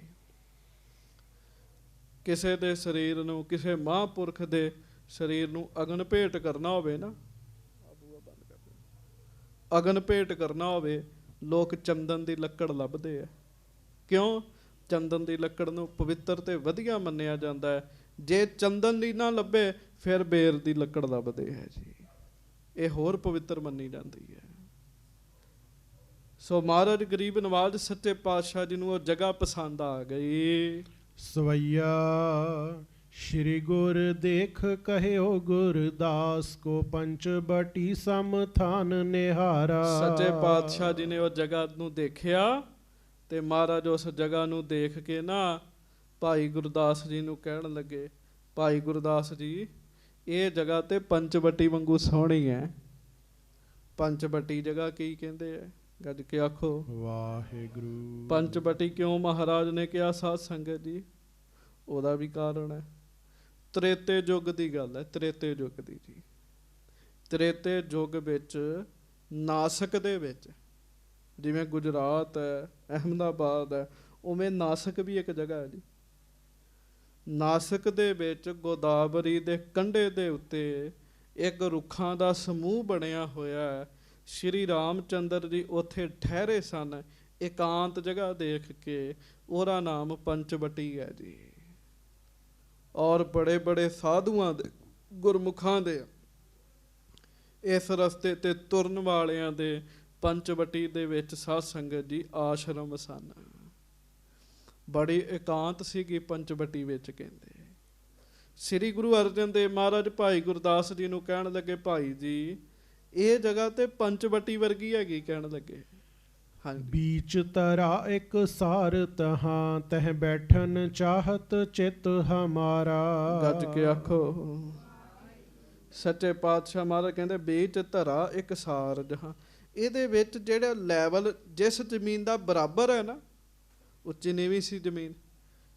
ਕਿਸੇ ਦੇ ਸਰੀਰ ਨੂੰ, ਕਿਸੇ ਮਹਾਂਪੁਰਖ ਦੇ ਸਰੀਰ ਨੂੰ ਅਗਨ ਭੇਟ ਕਰਨਾ ਹੋਵੇ ਨਾ, ਅਗਨ ਭੇਟ ਕਰਨਾ ਹੋਵੇ, ਲੋਕ ਚੰਦਨ ਦੀ ਲੱਕੜ ਲੱਭਦੇ ਆ। ਕਿਉਂ? ਚੰਦਨ ਦੀ ਲੱਕੜ ਨੂੰ ਪਵਿੱਤਰ ਤੇ ਵਧੀਆ ਮੰਨਿਆ ਜਾਂਦਾ ਹੈ। ਜੇ ਚੰਦਨ ਦੀ ਨਾ ਲੱਭੇ ਫਿਰ ਬੇਰ ਦੀ ਲੱਕੜ ਲੱਭਦੇ ਹੈ ਜੀ। ਇਹ ਹੋਰ ਪਵਿੱਤਰ ਮੰਨੀ ਜਾਂਦੀ ਹੈ। ਸੋ ਮਹਾਰਾਜ ਗਰੀਬ ਨਵਾਜ ਸੱਚੇ ਪਾਤਸ਼ਾਹ ਜੀ ਨੂੰ ਉਹ ਜਗ੍ਹਾ ਪਸੰਦ ਆ ਗਈ। ਸਵਈਆ ਸ਼੍ਰੀ ਗੁਰ ਦੇਖ ਕਹਿਓ ਗੁਰਦਾਸ ਕੋ ਪੰਚ ਬਟੀ ਸਮ ਥਾਨ ਨਿਹਾਰਾ। ਸੱਚੇ ਪਾਤਸ਼ਾਹ ਜੀ ਨੇ ਉਹ ਜਗ੍ਹਾ ਨੂੰ ਦੇਖਿਆ ਤੇ ਮਹਾਰਾਜ ਉਸ ਜਗ੍ਹਾ ਨੂੰ ਦੇਖ ਕੇ ਨਾ ਭਾਈ ਗੁਰਦਾਸ ਜੀ ਨੂੰ ਕਹਿਣ ਲੱਗੇ, ਭਾਈ ਗੁਰਦਾਸ ਜੀ ਇਹ ਜਗ੍ਹਾ ਤੇ ਪੰਚਵਟੀ ਵਾਂਗੂ ਸੋਹਣੀ ਹੈ। ਪੰਚਵਟੀ ਜਗ੍ਹਾ ਕੀ ਕਹਿੰਦੇ ਆ? ਗੱਜ ਕੇ ਆਖੋ ਵਾਹਿਗੁਰੂ। ਪੰਚਵਟੀ ਕਿਉਂ ਮਹਾਰਾਜ ਨੇ ਕਿਹਾ ਸਾਧ ਸੰਗਤ ਜੀ? ਉਹਦਾ ਵੀ ਕਾਰਨ ਹੈ। ਤ੍ਰੇਤੇ ਯੁੱਗ ਦੀ ਗੱਲ ਹੈ, ਤ੍ਰੇਤੇ ਯੁੱਗ ਦੀ ਜੀ। ਤ੍ਰੇਤੇ ਯੁੱਗ ਵਿੱਚ ਨਾਸਕ ਦੇ ਵਿੱਚ, ਜਿਵੇਂ ਗੁਜਰਾਤ ਹੈ, ਅਹਿਮਦਾਬਾਦ ਹੈ, ਉਵੇਂ ਨਾਸਕ ਵੀ ਇੱਕ ਜਗ੍ਹਾ ਹੈ ਜੀ। ਨਾਸਕ ਦੇ ਵਿੱਚ ਗੋਦਾਵਰੀ ਦੇ ਕੰਢੇ ਦੇ ਉੱਤੇ ਇੱਕ ਰੁੱਖਾਂ ਦਾ ਸਮੂਹ ਬਣਿਆ ਹੋਇਆ ਹੈ। ਸ਼੍ਰੀ ਰਾਮ ਚੰਦਰ ਜੀ ਉੱਥੇ ਠਹਿਰੇ ਸਨ ਇਕਾਂਤ ਜਗ੍ਹਾ ਦੇਖ ਕੇ, ਉਹਦਾ ਨਾਮ ਪੰਚਵਟੀ ਹੈ ਜੀ। ਔਰ ਬੜੇ ਬੜੇ ਸਾਧੂਆਂ ਦੇ, ਗੁਰਮੁਖਾਂ ਦੇ, ਇਸ ਰਸਤੇ ਤੇ ਤੁਰਨ ਵਾਲਿਆਂ ਦੇ ਪੰਚਵਟੀ ਦੇ ਵਿੱਚ ਸਾਧ ਸੰਗਤ ਜੀ ਆਸ਼ਰਮ ਸਨ। ਬੜੀ ਇਕਾਂਤ ਸੀਗੀ ਪੰਚਵਟੀ ਵਿੱਚ। ਕਹਿੰਦੇ ਸ੍ਰੀ ਗੁਰੂ ਅਰਜਨ ਦੇਵ ਮਹਾਰਾਜ ਭਾਈ ਗੁਰਦਾਸ ਜੀ ਨੂੰ ਕਹਿਣ ਲੱਗੇ, ਭਾਈ ਜੀ ਇਹ ਜਗ੍ਹਾ ਤੇ ਪੰਚਵਟੀ ਵਰਗੀ ਹੈਗੀ। ਕਹਿਣ ਲੱਗੇ ਬੀਚ ਤਰਾ ਇੱਕ ਸਾਰ ਤਹਾਂ ਤਹ ਬੈਠਨ ਚਾਹਤ ਚਿਤ ਹਮਾਰਾ। ਗੱਜ ਕੇ ਆਖੋ ਸੱਚੇ ਪਾਤਸ਼ਾਹ ਮਹਾਰਾਜ ਕਹਿੰਦੇ ਬੀਚ ਧਰਾ ਇੱਕ ਸਾਰ ਜਹਾਂ। ਇਹਦੇ ਵਿੱਚ ਜਿਹੜਾ ਲੈਵਲ ਜਿਸ ਜ਼ਮੀਨ ਦਾ ਬਰਾਬਰ ਹੈ ਨਾ, ਉੱਚੀ ਨੀਵੀਂ ਸੀ ਜ਼ਮੀਨ,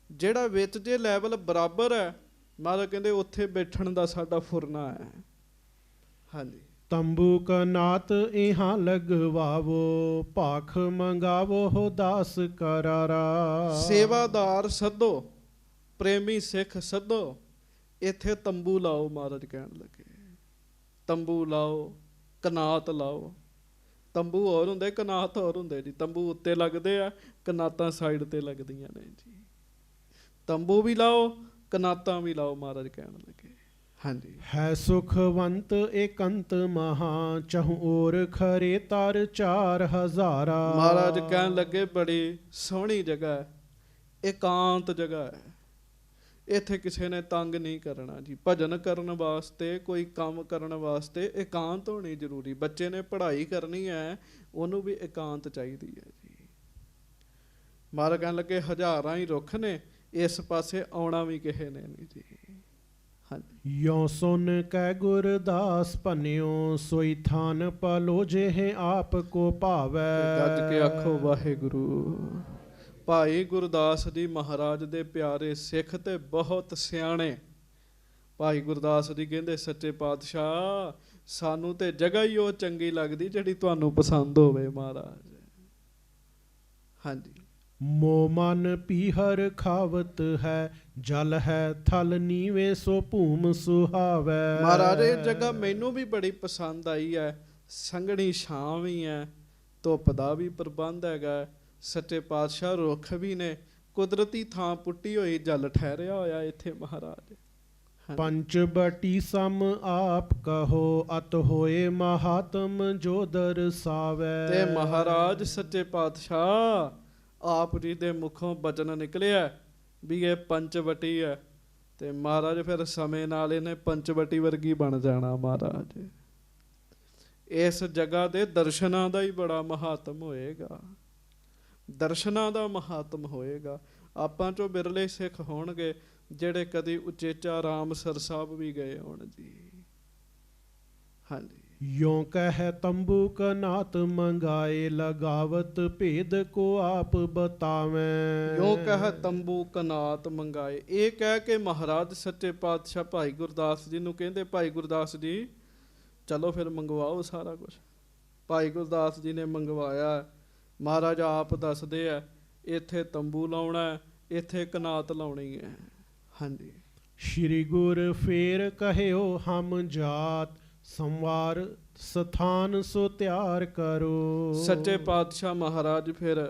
ਜਿਹੜਾ ਵਿੱਚ ਜੇ ਲੈਵਲ ਬਰਾਬਰ ਹੈ, ਮਹਾਰਾਜ ਕਹਿੰਦੇ ਉੱਥੇ ਬੈਠਣ ਦਾ ਸਾਡਾ ਫੁਰਨਾ ਹੈ। ਹਾਂਜੀ। ਤੰਬੂ ਕਨਾਤ ਇਹਾਂ ਲਗਵਾਵੋ ਭਾਖ ਮੰਗਾਵੋ ਹੋ ਦਾਸ ਕਰਾਰਾ। ਸੇਵਾਦਾਰ ਸੱਦੋ, ਪ੍ਰੇਮੀ ਸਿੱਖ ਸੱਦੋ, ਇੱਥੇ ਤੰਬੂ ਲਾਓ। ਮਹਾਰਾਜ ਕਹਿਣ ਲੱਗੇ ਤੰਬੂ ਲਾਓ, ਕਨਾਤ ਲਾਓ। ਤੰਬੂ ਹੋਰ ਹੁੰਦੇ, ਕਨਾਤ ਹੋਰ ਹੁੰਦੇ ਜੀ। ਤੰਬੂ ਉੱਤੇ ਲੱਗਦੇ ਆ, ਕਨਾਤਾਂ ਸਾਈਡ ਤੇ ਲੱਗਦੀਆਂ ਨੇ ਜੀ। ਤੰਬੂ ਵੀ ਲਾਓ, ਕਨਾਤਾਂ ਵੀ ਲਾਓ। ਮਹਾਰਾਜ ਕਹਿਣ ਲੱਗੇ ਹਾਂਜੀ। ਹੈ ਸੁਖਵੰਤ ਏਕੰਤ ਮਹਾ ਚਹੁ ਔਰ ਖਰੇ ਤਰ 4000। ਮਹਾਰਾਜ ਕਹਿਣ ਲੱਗੇ ਬੜੀ ਸੋਹਣੀ ਜਗ੍ਹਾ ਹੈ, ਇਕਾਂਤ ਜਗ੍ਹਾ ਹੈ। ਇੱਥੇ ਕਿਸੇ ਨੇ ਤੰਗ ਨਹੀਂ ਕਰਨਾ ਜੀ। ਭਜਨ ਕਰਨ ਵਾਸਤੇ, ਕੋਈ ਕੰਮ ਕਰਨ ਵਾਸਤੇ ਇਕਾਂਤ ਹੋਣੀ ਜ਼ਰੂਰੀ। ਬੱਚੇ ਨੇ ਪੜ੍ਹਾਈ ਕਰਨੀ ਹੈ, ਉਹਨੂੰ ਵੀ ਇਕਾਂਤ ਚਾਹੀਦੀ ਹੈ ਜੀ। ਮਹਾਰਾਜ ਕਹਿਣ ਲੱਗੇ ਹਜ਼ਾਰਾਂ ਹੀ ਰੁੱਖ ਨੇ, ਇਸ ਪਾਸੇ ਆਉਣਾ ਵੀ ਕਿਸੇ ਨੇ ਨਹੀਂ ਜੀ। ਯੋ ਸੁਨ ਕੈ ਗੁਰਦਾਸ ਭਨਿਓ ਸੋਈ ਥਾਨ ਪਲੋ ਜਿਹੇ ਆਪ ਕੋ ਭਾਵੈ। ਗੱਜ ਕੇ ਆਖੋ ਵਾਹਿਗੁਰੂ। ਭਾਈ ਗੁਰਦਾਸ ਜੀ ਮਹਾਰਾਜ ਦੇ ਪਿਆਰੇ ਸਿੱਖ ਤੇ ਬਹੁਤ ਸਿਆਣੇ। ਭਾਈ ਗੁਰਦਾਸ ਜੀ ਕਹਿੰਦੇ ਸੱਚੇ ਪਾਤਸ਼ਾਹ ਸਾਨੂੰ ਤੇ ਜਗ੍ਹਾ ਹੀ ਉਹ ਚੰਗੀ ਲੱਗਦੀ ਜਿਹੜੀ ਤੁਹਾਨੂੰ ਪਸੰਦ ਹੋਵੇ ਮਹਾਰਾਜ। ਹਾਂਜੀ। ਮੋ ਮਨ ਪੀਹਰ ਖਾਵਤ ਹੈ ਜਲ ਹੈ ਥਲ ਨੀਵੇਂ ਸੋ ਭੂਮ ਸੁਹਾਵੈ। ਮਹਾਰਾਜ ਇਹ ਜਗ੍ਹਾ ਮੈਨੂੰ ਵੀ ਬੜੀ ਪਸੰਦ ਆਈ ਹੈ। ਸੰਘਣੀ ਛਾਂ ਵੀ ਹੈ, ਧੁੱਪ ਦਾ ਵੀ ਪ੍ਰਬੰਧ ਹੈਗਾ। ਸੱਚੇ ਪਾਤਸ਼ਾਹ ਰੁੱਖ ਵੀ ਨੇ, ਕੁਦਰਤੀ ਥਾਂ ਪੁੱਟੀ ਹੋਈ, ਜਲ ਠਹਿਰਿਆ ਹੋਇਆ ਇੱਥੇ ਮਹਾਰਾਜ। ਪੰਚਵਟੀ ਸਮ ਆਪ ਕਹੋ ਅਤ ਹੋਏ ਮਹਾਤਮ ਜੋ ਦਰਸਾਵੈ। ਤੇ ਮਹਾਰਾਜ ਸੱਚੇ ਪਾਤਸ਼ਾਹ ਆਪ ਜੀ ਦੇ ਮੁਖੋਂ ਬਚਨ ਨਿਕਲਿਆ ਵੀ ਇਹ ਪੰਚਵਟੀ ਹੈ, ਤੇ ਮਹਾਰਾਜ ਫਿਰ ਸਮੇਂ ਨਾਲ ਇਹਨੇ ਪੰਚਵਟੀ ਵਰਗੀ ਬਣ ਜਾਣਾ ਮਹਾਰਾਜ। ਇਸ ਜਗ੍ਹਾ ਦੇ ਦਰਸ਼ਨਾਂ ਦਾ ਹੀ ਬੜਾ ਮਹਾਤਮ ਹੋਏਗਾ, ਦਰਸ਼ਨਾਂ ਦਾ ਮਹਾਤਮ ਹੋਏਗਾ। ਆਪਾਂ ਚੋਂ ਬਿਰਲੇ ਸਿੱਖ ਹੋਣਗੇ ਜਿਹੜੇ ਕਦੀ ਉਚੇਚਾ ਰਾਮਸਰ ਸਾਹਿਬ ਵੀ ਗਏ ਹੋਣ ਜੀ। ਹਾਂਜੀ। ਯੋਂ ਕਹਿ ਤੰਬੂ ਕਨਾਤ ਮੰਗਾਏ ਲਗਾਵਤ ਭੇਦ ਕੋ ਆਪ ਬਤਾਵੇਂ। ਯੋਂ ਕਹਿ ਤੰਬੂ ਕਨਾਤ ਮੰਗਾਏ, ਇਹ ਕਹਿ ਕੇ ਮਹਾਰਾਜ ਸੱਚੇ ਪਾਤਸ਼ਾਹ ਭਾਈ ਗੁਰਦਾਸ ਜੀ ਨੂੰ ਕਹਿੰਦੇ ਭਾਈ ਗੁਰਦਾਸ ਜੀ ਚਲੋ ਫਿਰ ਮੰਗਵਾਓ ਸਾਰਾ ਕੁਝ। ਭਾਈ ਗੁਰਦਾਸ ਜੀ ਨੇ ਮੰਗਵਾਇਆ। ਮਹਾਰਾਜ ਆਪ ਦੱਸਦੇ ਆ ਇੱਥੇ ਤੰਬੂ ਲਾਉਣਾ, ਇੱਥੇ ਕਨਾਤ ਲਾਉਣੀ ਹੈ। ਹਾਂਜੀ। ਸ਼੍ਰੀ ਗੁਰ ਫੇਰ ਕਹਿਓ ਹਮ ਜਾਤ ਸੰਵਾਰ ਸਥਾਨ ਸੋ ਤਿਆਰ ਕਰੋ। ਸੱਚੇ ਪਾਤਸ਼ਾਹ ਮਹਾਰਾਜ ਫਿਰ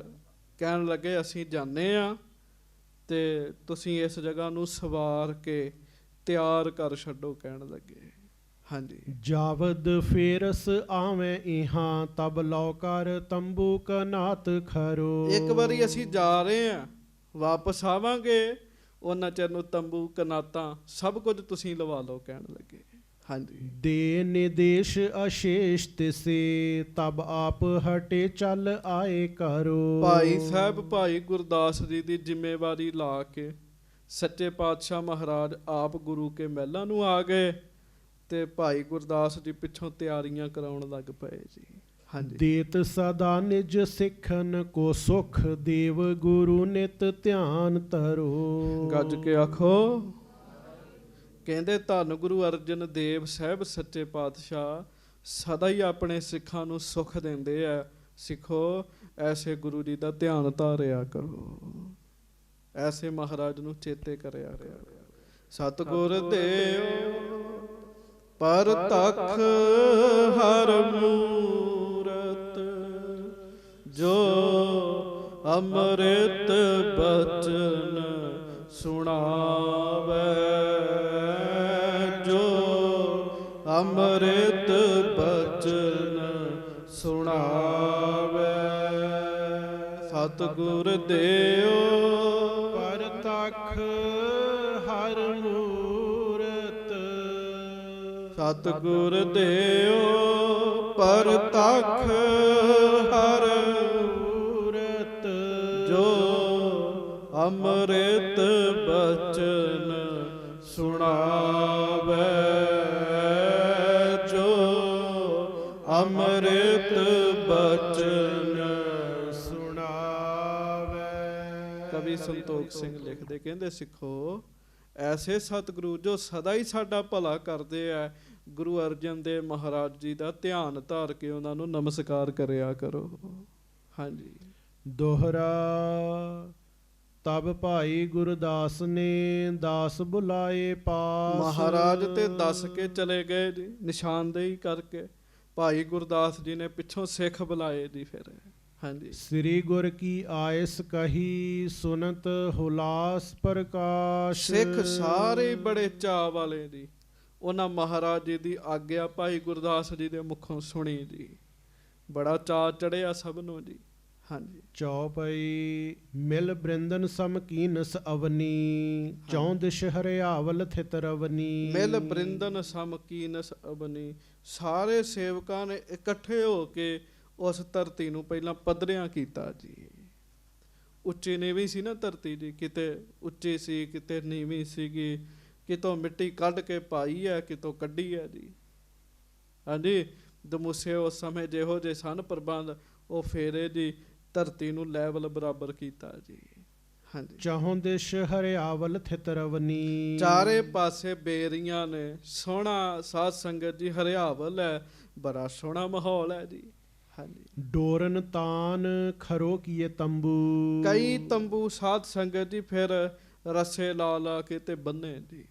ਕਹਿਣ ਲੱਗੇ ਅਸੀਂ ਜਾਂਦੇ ਹਾਂ ਤੇ ਤੁਸੀਂ ਇਸ ਜਗ੍ਹਾ ਨੂੰ ਸਵਾਰ ਕੇ ਤਿਆਰ ਕਰ ਛੱਡੋ। ਕਹਿਣ ਲੱਗੇ ਹਾਂਜੀ। ਜਾਵਦ ਫੇਰਸ ਆਵੇਂ ਇਹਾਂ ਤਬ ਲਉ ਕਰ ਤੰਬੂ ਕਨਾਤ ਖਰੋ। ਇੱਕ ਵਾਰੀ ਅਸੀਂ ਜਾ ਰਹੇ ਹਾਂ, ਵਾਪਸ ਆਵਾਂਗੇ, ਉਹਨਾਂ ਚਿਰ ਨੂੰ ਤੰਬੂ ਕਨਾਤਾਂ ਸਭ ਕੁਝ ਤੁਸੀਂ ਲਵਾ ਲਓ ਕਹਿਣ ਲੱਗੇ। ਹਾਂਜੀ। ਦੇ ਨਿਦੇਸ਼ ਅਸ਼ੇਸ਼ ਤਿਸੇ ਤਬ ਆਪ ਹਟੇ ਚੱਲ ਆਏ ਕਰੋ। ਭਾਈ ਸਾਹਿਬ ਭਾਈ ਗੁਰਦਾਸ ਜੀ ਦੀ ਜ਼ਿੰਮੇਵਾਰੀ ਲਾ ਕੇ ਸੱਚੇ ਪਾਤਸ਼ਾਹ ਮਹਾਰਾਜ ਆਪ ਗੁਰੂ ਕੇ ਮਹਿਲਾਂ ਨੂੰ ਆ ਗਏ ਤੇ ਭਾਈ ਗੁਰਦਾਸ ਜੀ ਪਿੱਛੋਂ ਤਿਆਰੀਆਂ ਕਰਾਉਣ ਲੱਗ ਪਏ ਜੀ। ਹਾਂਜੀ। ਦੇਤ ਸਦਾ ਨਿਜ ਸਿੱਖਨ ਕੋ ਸੁਖ ਦੇਵ ਗੁਰੂ ਨਿਤ ਧਿਆਨ ਧਰੋ। ਗੱਜ ਕੇ ਆਖੋ। ਕਹਿੰਦੇ ਧੰਨ ਗੁਰੂ ਅਰਜਨ ਦੇਵ ਸਾਹਿਬ ਸੱਚੇ ਪਾਤਸ਼ਾਹ ਸਦਾ ਹੀ ਆਪਣੇ ਸਿੱਖਾਂ ਨੂੰ ਸੁਖ ਦਿੰਦੇ ਆ। ਸਿੱਖੋ ਐਸੇ ਗੁਰੂ ਜੀ ਦਾ ਧਿਆਨ ਧਾਰਿਆ ਕਰੋ, ਐਸੇ ਮਹਾਰਾਜ ਨੂੰ ਚੇਤੇ ਕਰਿਆ ਕਰੋ। ਸਤਿਗੁਰ ਦੇਵ ਪਰ ਤਖ ਹਰ ਮੂਰਤ ਜੋ ਅੰਮ੍ਰਿਤ ਬਚਨ ਸੁਣਾਵੇ, ਜੋ ਅੰਮ੍ਰਿਤ ਬਚਨ ਸੁਣਾਵੇ। ਸਤਿਗੁਰ ਦੇਵ ਪਰ ਤਖ ਹਰ ਮੂਰਤ। ਸਤਿਗੁਰ ਦੇਵ ਪਰ ਤਖ ਹਰ ਮੂਰਤ ਜੋ ਅੰਮ੍ਰਿਤ ਬਚਨ ਸੁਣਾਵੇ, ਜੋ ਅੰਮ੍ਰਿਤ ਬਚਨ ਸੁਣਾਵੇ। ਕਵੀ ਸੰਤੋਖ ਸਿੰਘ ਲਿਖਦੇ, ਕਹਿੰਦੇ ਸਿੱਖੋ ਐਸੇ ਸਤਿਗੁਰੂ ਜੋ ਸਦਾ ਹੀ ਸਾਡਾ ਭਲਾ ਕਰਦੇ ਆ, ਗੁਰੂ ਅਰਜਨ ਦੇਵ ਮਹਾਰਾਜ ਜੀ ਦਾ ਧਿਆਨ ਧਾਰ ਕੇ ਉਹਨਾਂ ਨੂੰ ਨਮਸਕਾਰ ਕਰਿਆ ਕਰੋ। ਹਾਂਜੀ। ਦੋਹਰਾ ਤਬ ਭਾਈ ਗੁਰਦਾਸ ਨੇ ਦਾਸ ਬੁਲਾਏ ਪਾਸ। ਮਹਾਰਾਜ ਤੇ ਦੱਸ ਕੇ ਚਲੇ ਗਏ ਜੀ, ਨਿਸ਼ਾਨਦੇਹੀ ਕਰਕੇ। ਭਾਈ ਗੁਰਦਾਸ ਜੀ ਨੇ ਪਿੱਛੋਂ ਸਿੱਖ ਬੁਲਾਏ ਜੀ ਫਿਰ। ਹਾਂਜੀ। ਸ੍ਰੀ ਗੁਰ ਕੀ ਆਇਸ ਕਹੀ ਸੁਨਤ ਹੁਲਾਸ ਪ੍ਰਕਾਸ਼। ਸਿੱਖ ਸਾਰੇ ਬੜੇ ਚਾਅ ਵਾਲੇ ਜੀ, ਉਹਨਾਂ ਮਹਾਰਾਜ ਜੀ ਦੀ ਆਗਿਆ ਭਾਈ ਗੁਰਦਾਸ ਜੀ ਦੇ ਮੁਖੋਂ ਸੁਣੀ ਜੀ। ਬੜਾ ਚਾਅ ਚੜਿਆ ਸਭ ਨੂੰ ਜੀ। ਹਾਂਜੀ। ਚੌਪਈ ਮਿਲ ਬ੍ਰਿੰਦਨ ਸਮਕੀਨਸ ਅਵਨੀ ਚੌਂ ਦਿਸ਼ ਹਰਿਆਵਲ ਥਿਤ ਰਵਨੀ। ਮਿਲ ਬ੍ਰਿੰਦਨ ਸਮਕੀਨਸ ਅਵਨੀ, ਸਾਰੇ ਸੇਵਕਾਂ ਨੇ ਇਕੱਠੇ ਹੋ ਕੇ ਉਸ ਧਰਤੀ ਨੂੰ ਪਹਿਲਾਂ ਪੱਧਰਿਆਂ ਕੀਤਾ ਜੀ। ਉੱਚੀ ਨੀਵੀਂ ਸੀ ਨਾ ਧਰਤੀ ਜੀ, ਕਿਤੇ ਉੱਚੀ ਸੀ ਕਿਤੇ ਨੀਵੀਂ ਸੀਗੀ, ਕਿਤੋਂ ਮਿੱਟੀ ਕੱਢ ਕੇ ਪਾਈ ਹੈ ਕਿਤੋਂ ਕੱਢੀ ਹੈ ਜੀ। ਹਾਂਜੀ। ਦਮੂਸੇ ਉਸ ਸਮੇਂ ਜਿਹੋ ਜਿਹੇ ਸਨ ਪ੍ਰਬੰਧ, ਉਹ ਫੇਰੇ ਜੀ ਧਰਤੀ ਨੂੰ ਲੈਵਲ ਬਰਾਬਰ ਕੀਤਾ ਜੀ। ਹਾਂਜੀ। ਚਾਹੋਂ ਦਿਸ਼ ਹਰਿਆਵਲ ਥਿਤ ਰਵਨੀ। ਚਾਰੇ ਪਾਸੇ ਬੇਰੀਆਂ ਨੇ, ਸੋਹਣਾ ਸਾਧ ਸੰਗਤ ਜੀ, ਹਰਿਆਵਲ ਹੈ, ਬੜਾ ਸੋਹਣਾ ਮਾਹੌਲ ਹੈ ਜੀ। ਹਾਂਜੀ। ਡੋਰਨ ਤਾਨ ਖਰੋ ਕੀਏ ਤੰਬੂ। ਕਈ ਤੰਬੂ ਸਾਧ ਸੰਗਤ ਜੀ ਫਿਰ ਰੱਸੇ ਲਾ ਲਾ ਕੇ ਤੇ ਬੰਨੇ ਜੀ,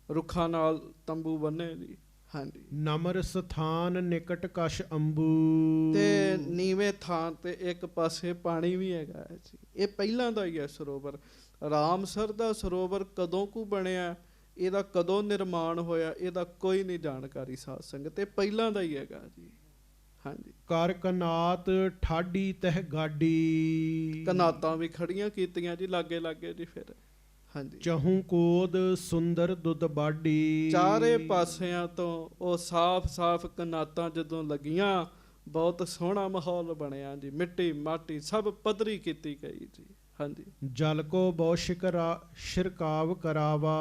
ਰੁੱਖਾਂ ਨਾਲ ਤੰਬੂ ਬੰਨੇ ਜੀ। ਹਾਂਜੀ। ਨਮਰ ਸਥਾਨ ਨਿਕਟ ਕਸ਼ ਅੰਬੂ। ਤੇ ਨੀਵੇਂ ਥਾਂ ਤੇ ਇੱਕ ਪਾਸੇ ਪਾਣੀ ਵੀ ਹੈਗਾ ਹੈ ਜੀ। ਇਹ ਪਹਿਲਾਂ ਦਾ ਹੀ ਹੈ ਸਰੋਵਰ। ਰਾਮਸਰ ਦਾ ਸਰੋਵਰ ਕਦੋਂ ਕੁ ਬਣਿਆ, ਇਹਦਾ ਕਦੋਂ ਨਿਰਮਾਣ ਹੋਇਆ, ਇਹਦਾ ਕੋਈ ਨਹੀਂ ਜਾਣਕਾਰੀ ਸਾਧ ਸੰਗਤ। ਇਹ ਪਹਿਲਾਂ ਦਾ ਹੀ ਹੈਗਾ ਜੀ। ਹਾਂਜੀ। ਕਰ ਕਨਾਤ ਠਾਡੀ ਤਹਿ ਗਾਡੀ। ਕਨਾਤਾਂ ਵੀ ਖੜੀਆਂ ਕੀਤੀਆਂ ਜੀ ਲਾਗੇ ਲਾਗੇ ਜੀ ਫਿਰ। ਹਾਂਜੀ। ਚਹੂ ਕੋਦ ਸੁੰਦਰ ਦੁੱਧ ਬਾਡੀ। ਚਾਰੇ ਪਾਸਿਆਂ ਤੋਂ ਉਹ ਸਾਫ਼ ਸਾਫ਼ ਕਨਾਤਾਂ ਜਦੋਂ ਲੱਗੀਆਂ, ਬਹੁਤ ਸੋਹਣਾ ਮਾਹੌਲ ਬਣਿਆ ਜੀ। ਮਿੱਟੀ ਮਾਟੀ ਸਭ ਪੱਧਰੀ ਕੀਤੀ ਗਈ ਜੀ। ਹਾਂਜੀ। ਜਲ ਕੋ ਬਹੁ ਛਿੜਕਾਵ ਕਰਾਵਾ।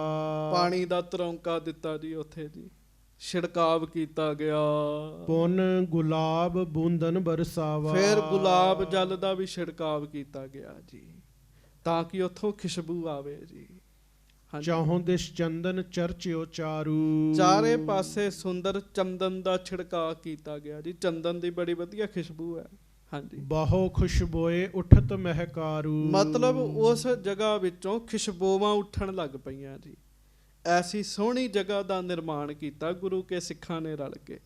ਪਾਣੀ ਦਾ ਤਰੌਂਕਾ ਦਿੱਤਾ ਜੀ ਉੱਥੇ ਜੀ, ਛਿੜਕਾਵ ਕੀਤਾ ਗਿਆ। ਪੁੰਨ ਗੁਲਾਬ ਬੂੰਦਨ ਬਰਸਾਵਾ। ਫਿਰ ਗੁਲਾਬ ਜਲ ਦਾ ਵੀ ਛਿੜਕਾਵ ਕੀਤਾ ਗਿਆ ਜੀ, ਤਾਂ ਕਿ ਉੱਥੋਂ ਖੁਸ਼ਬੂ ਆਵੇ ਜੀ। ਚਾਹੋਂ ਦਿਸ਼ ਚੰਦਨ ਚਰਚਿਓ ਚਾਰੂ। ਚਾਰੇ ਪਾਸੇ ਸੁੰਦਰ ਚੰਦਨ ਦਾ ਛਿੜਕਾਅ ਕੀਤਾ ਗਿਆ ਜੀ। ਚੰਦਨ ਦੀ ਬੜੀ ਵਧੀਆ ਖੁਸ਼ਬੂ ਹੈ। ਹਾਂਜੀ। ਬਾਹੋ ਖੁਸ਼ਬੋਏ ਉਠਤ ਮਹਿਕਾਰੂ। ਮਤਲਬ ਉਸ ਜਗ੍ਹਾ ਵਿੱਚੋਂ ਖੁਸ਼ਬੂਆਂ ਉੱਠਣ ਲੱਗ ਪਈਆਂ ਜੀ। ਐਸੀ ਸੋਹਣੀ ਜਗ੍ਹਾ ਦਾ ਨਿਰਮਾਣ ਕੀਤਾ ਗੁਰੂ ਕੇ ਸਿੱਖਾਂ ਨੇ ਰਲ ਕੇ।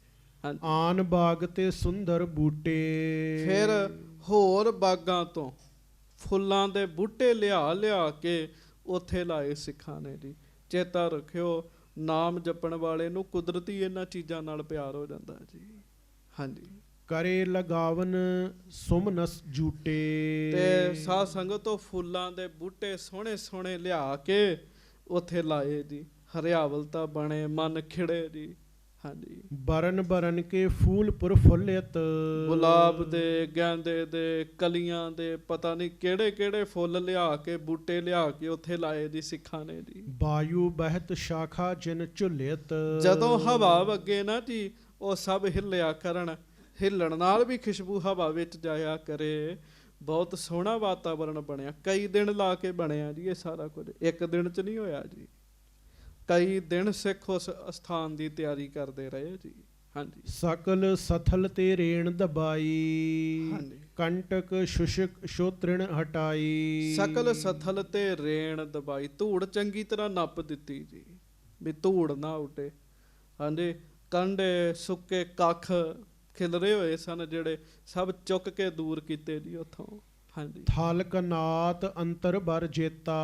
ਆਨ ਬਾਗ ਤੇ ਸੁੰਦਰ ਬੂਟੇ। ਫਿਰ ਹੋਰ ਬਾਗਾਂ ਤੋਂ ਫੁੱਲਾਂ ਦੇ ਬੂਟੇ ਲਿਆ ਲਿਆ ਕੇ ਉੱਥੇ ਲਾਏ ਸਿੱਖਾਂ ਨੇ ਜੀ। ਚੇਤਾ ਰੱਖਿਓ, ਨਾਮ ਜਪਣ ਵਾਲੇ ਨੂੰ ਕੁਦਰਤੀ ਇਹਨਾਂ ਚੀਜ਼ਾਂ ਨਾਲ ਪਿਆਰ ਹੋ ਜਾਂਦਾ ਜੀ। ਹਾਂਜੀ। ਕਰੇ ਲਗਾਵਨ ਸੁਮਨਸ ਜੂਟੇ। ਤੇ ਸਾਧ ਸੰਗਤ ਤੋਂ ਫੁੱਲਾਂ ਦੇ ਬੂਟੇ ਸੋਹਣੇ ਸੋਹਣੇ ਲਿਆ ਕੇ ਉੱਥੇ ਲਾਏ ਜੀ, ਹਰਿਆਵਲਤਾ ਬਣੇ, ਮਨ ਖਿੜੇ ਜੀ। ਹਾਂਜੀ। ਬਰਨ ਬਰਨ ਕੇ ਫੂਲ ਪ੍ਰਫੁੱਲਿਤ। ਗੁਲਾਬ ਦੇ, ਗੈਂਦੇ ਦੇ, ਕਲੀਆਂ ਦੇ, ਪਤਾ ਨਹੀਂ ਕਿਹੜੇ ਕਿਹੜੇ ਫੁੱਲ ਲਿਆ ਕੇ, ਬੂਟੇ ਲਿਆ ਕੇ ਉੱਥੇ ਲਾਏ ਜੀ ਸਿੱਖਾਂ ਨੇ ਜੀ। ਵਾਯੂ ਬਹਿਤ ਸ਼ਾਖਾ ਜਿਨ ਝੁਲਿਤ। ਜਦੋਂ ਹਵਾ ਵਗੇ ਨਾ ਜੀ, ਉਹ ਸਭ ਹਿੱਲਿਆ ਕਰਨ, ਹਿੱਲਣ ਨਾਲ ਵੀ ਖੁਸ਼ਬੂ ਹਵਾ ਵਿੱਚ ਜਾਇਆ ਕਰੇ। ਬਹੁਤ ਸੋਹਣਾ ਵਾਤਾਵਰਣ ਬਣਿਆ। ਕਈ ਦਿਨ ਲਾ ਕੇ ਬਣਿਆ ਜੀ ਇਹ ਸਾਰਾ ਕੁਝ, ਇੱਕ ਦਿਨ 'ਚ ਨਹੀਂ ਹੋਇਆ ਜੀ। ਕਈ ਦਿਨ ਸਿੱਖ ਉਸ ਅਸਥਾਨ ਦੀ ਤਿਆਰੀ ਕਰਦੇ ਰਹੇ ਜੀ। ਹਾਂਜੀ। ਸਕਲ ਸਥਲ ਤੇ ਰੇਣ ਦਬਾਈ। ਹਾਂਜੀ। ਕੰਟਕ ਸ਼ੁਸ਼ਕ ਸ਼ੋਤ੍ਰਿਣ ਹਟਾਈ। ਸਕਲ ਸਥਲ ਤੇ ਰੇਣ ਦਬਾਈ, ਧੂੜ ਚੰਗੀ ਤਰ੍ਹਾਂ ਨੱਪ ਦਿੱਤੀ ਜੀ ਵੀ ਧੂੜ ਨਾ ਉੱਡੇ। ਹਾਂਜੀ। ਕੰਡੇ ਸੁੱਕੇ ਕੱਖ ਖਿਲਰੇ ਹੋਏ ਸਨ ਜਿਹੜੇ, ਸਭ ਚੁੱਕ ਕੇ ਦੂਰ ਕੀਤੇ ਜੀ ਉੱਥੋਂ। ਹਾਂਜੀ। ਥਲ ਕਨਾਤ ਅੰਤਰ ਬਰ ਜੇਤਾ।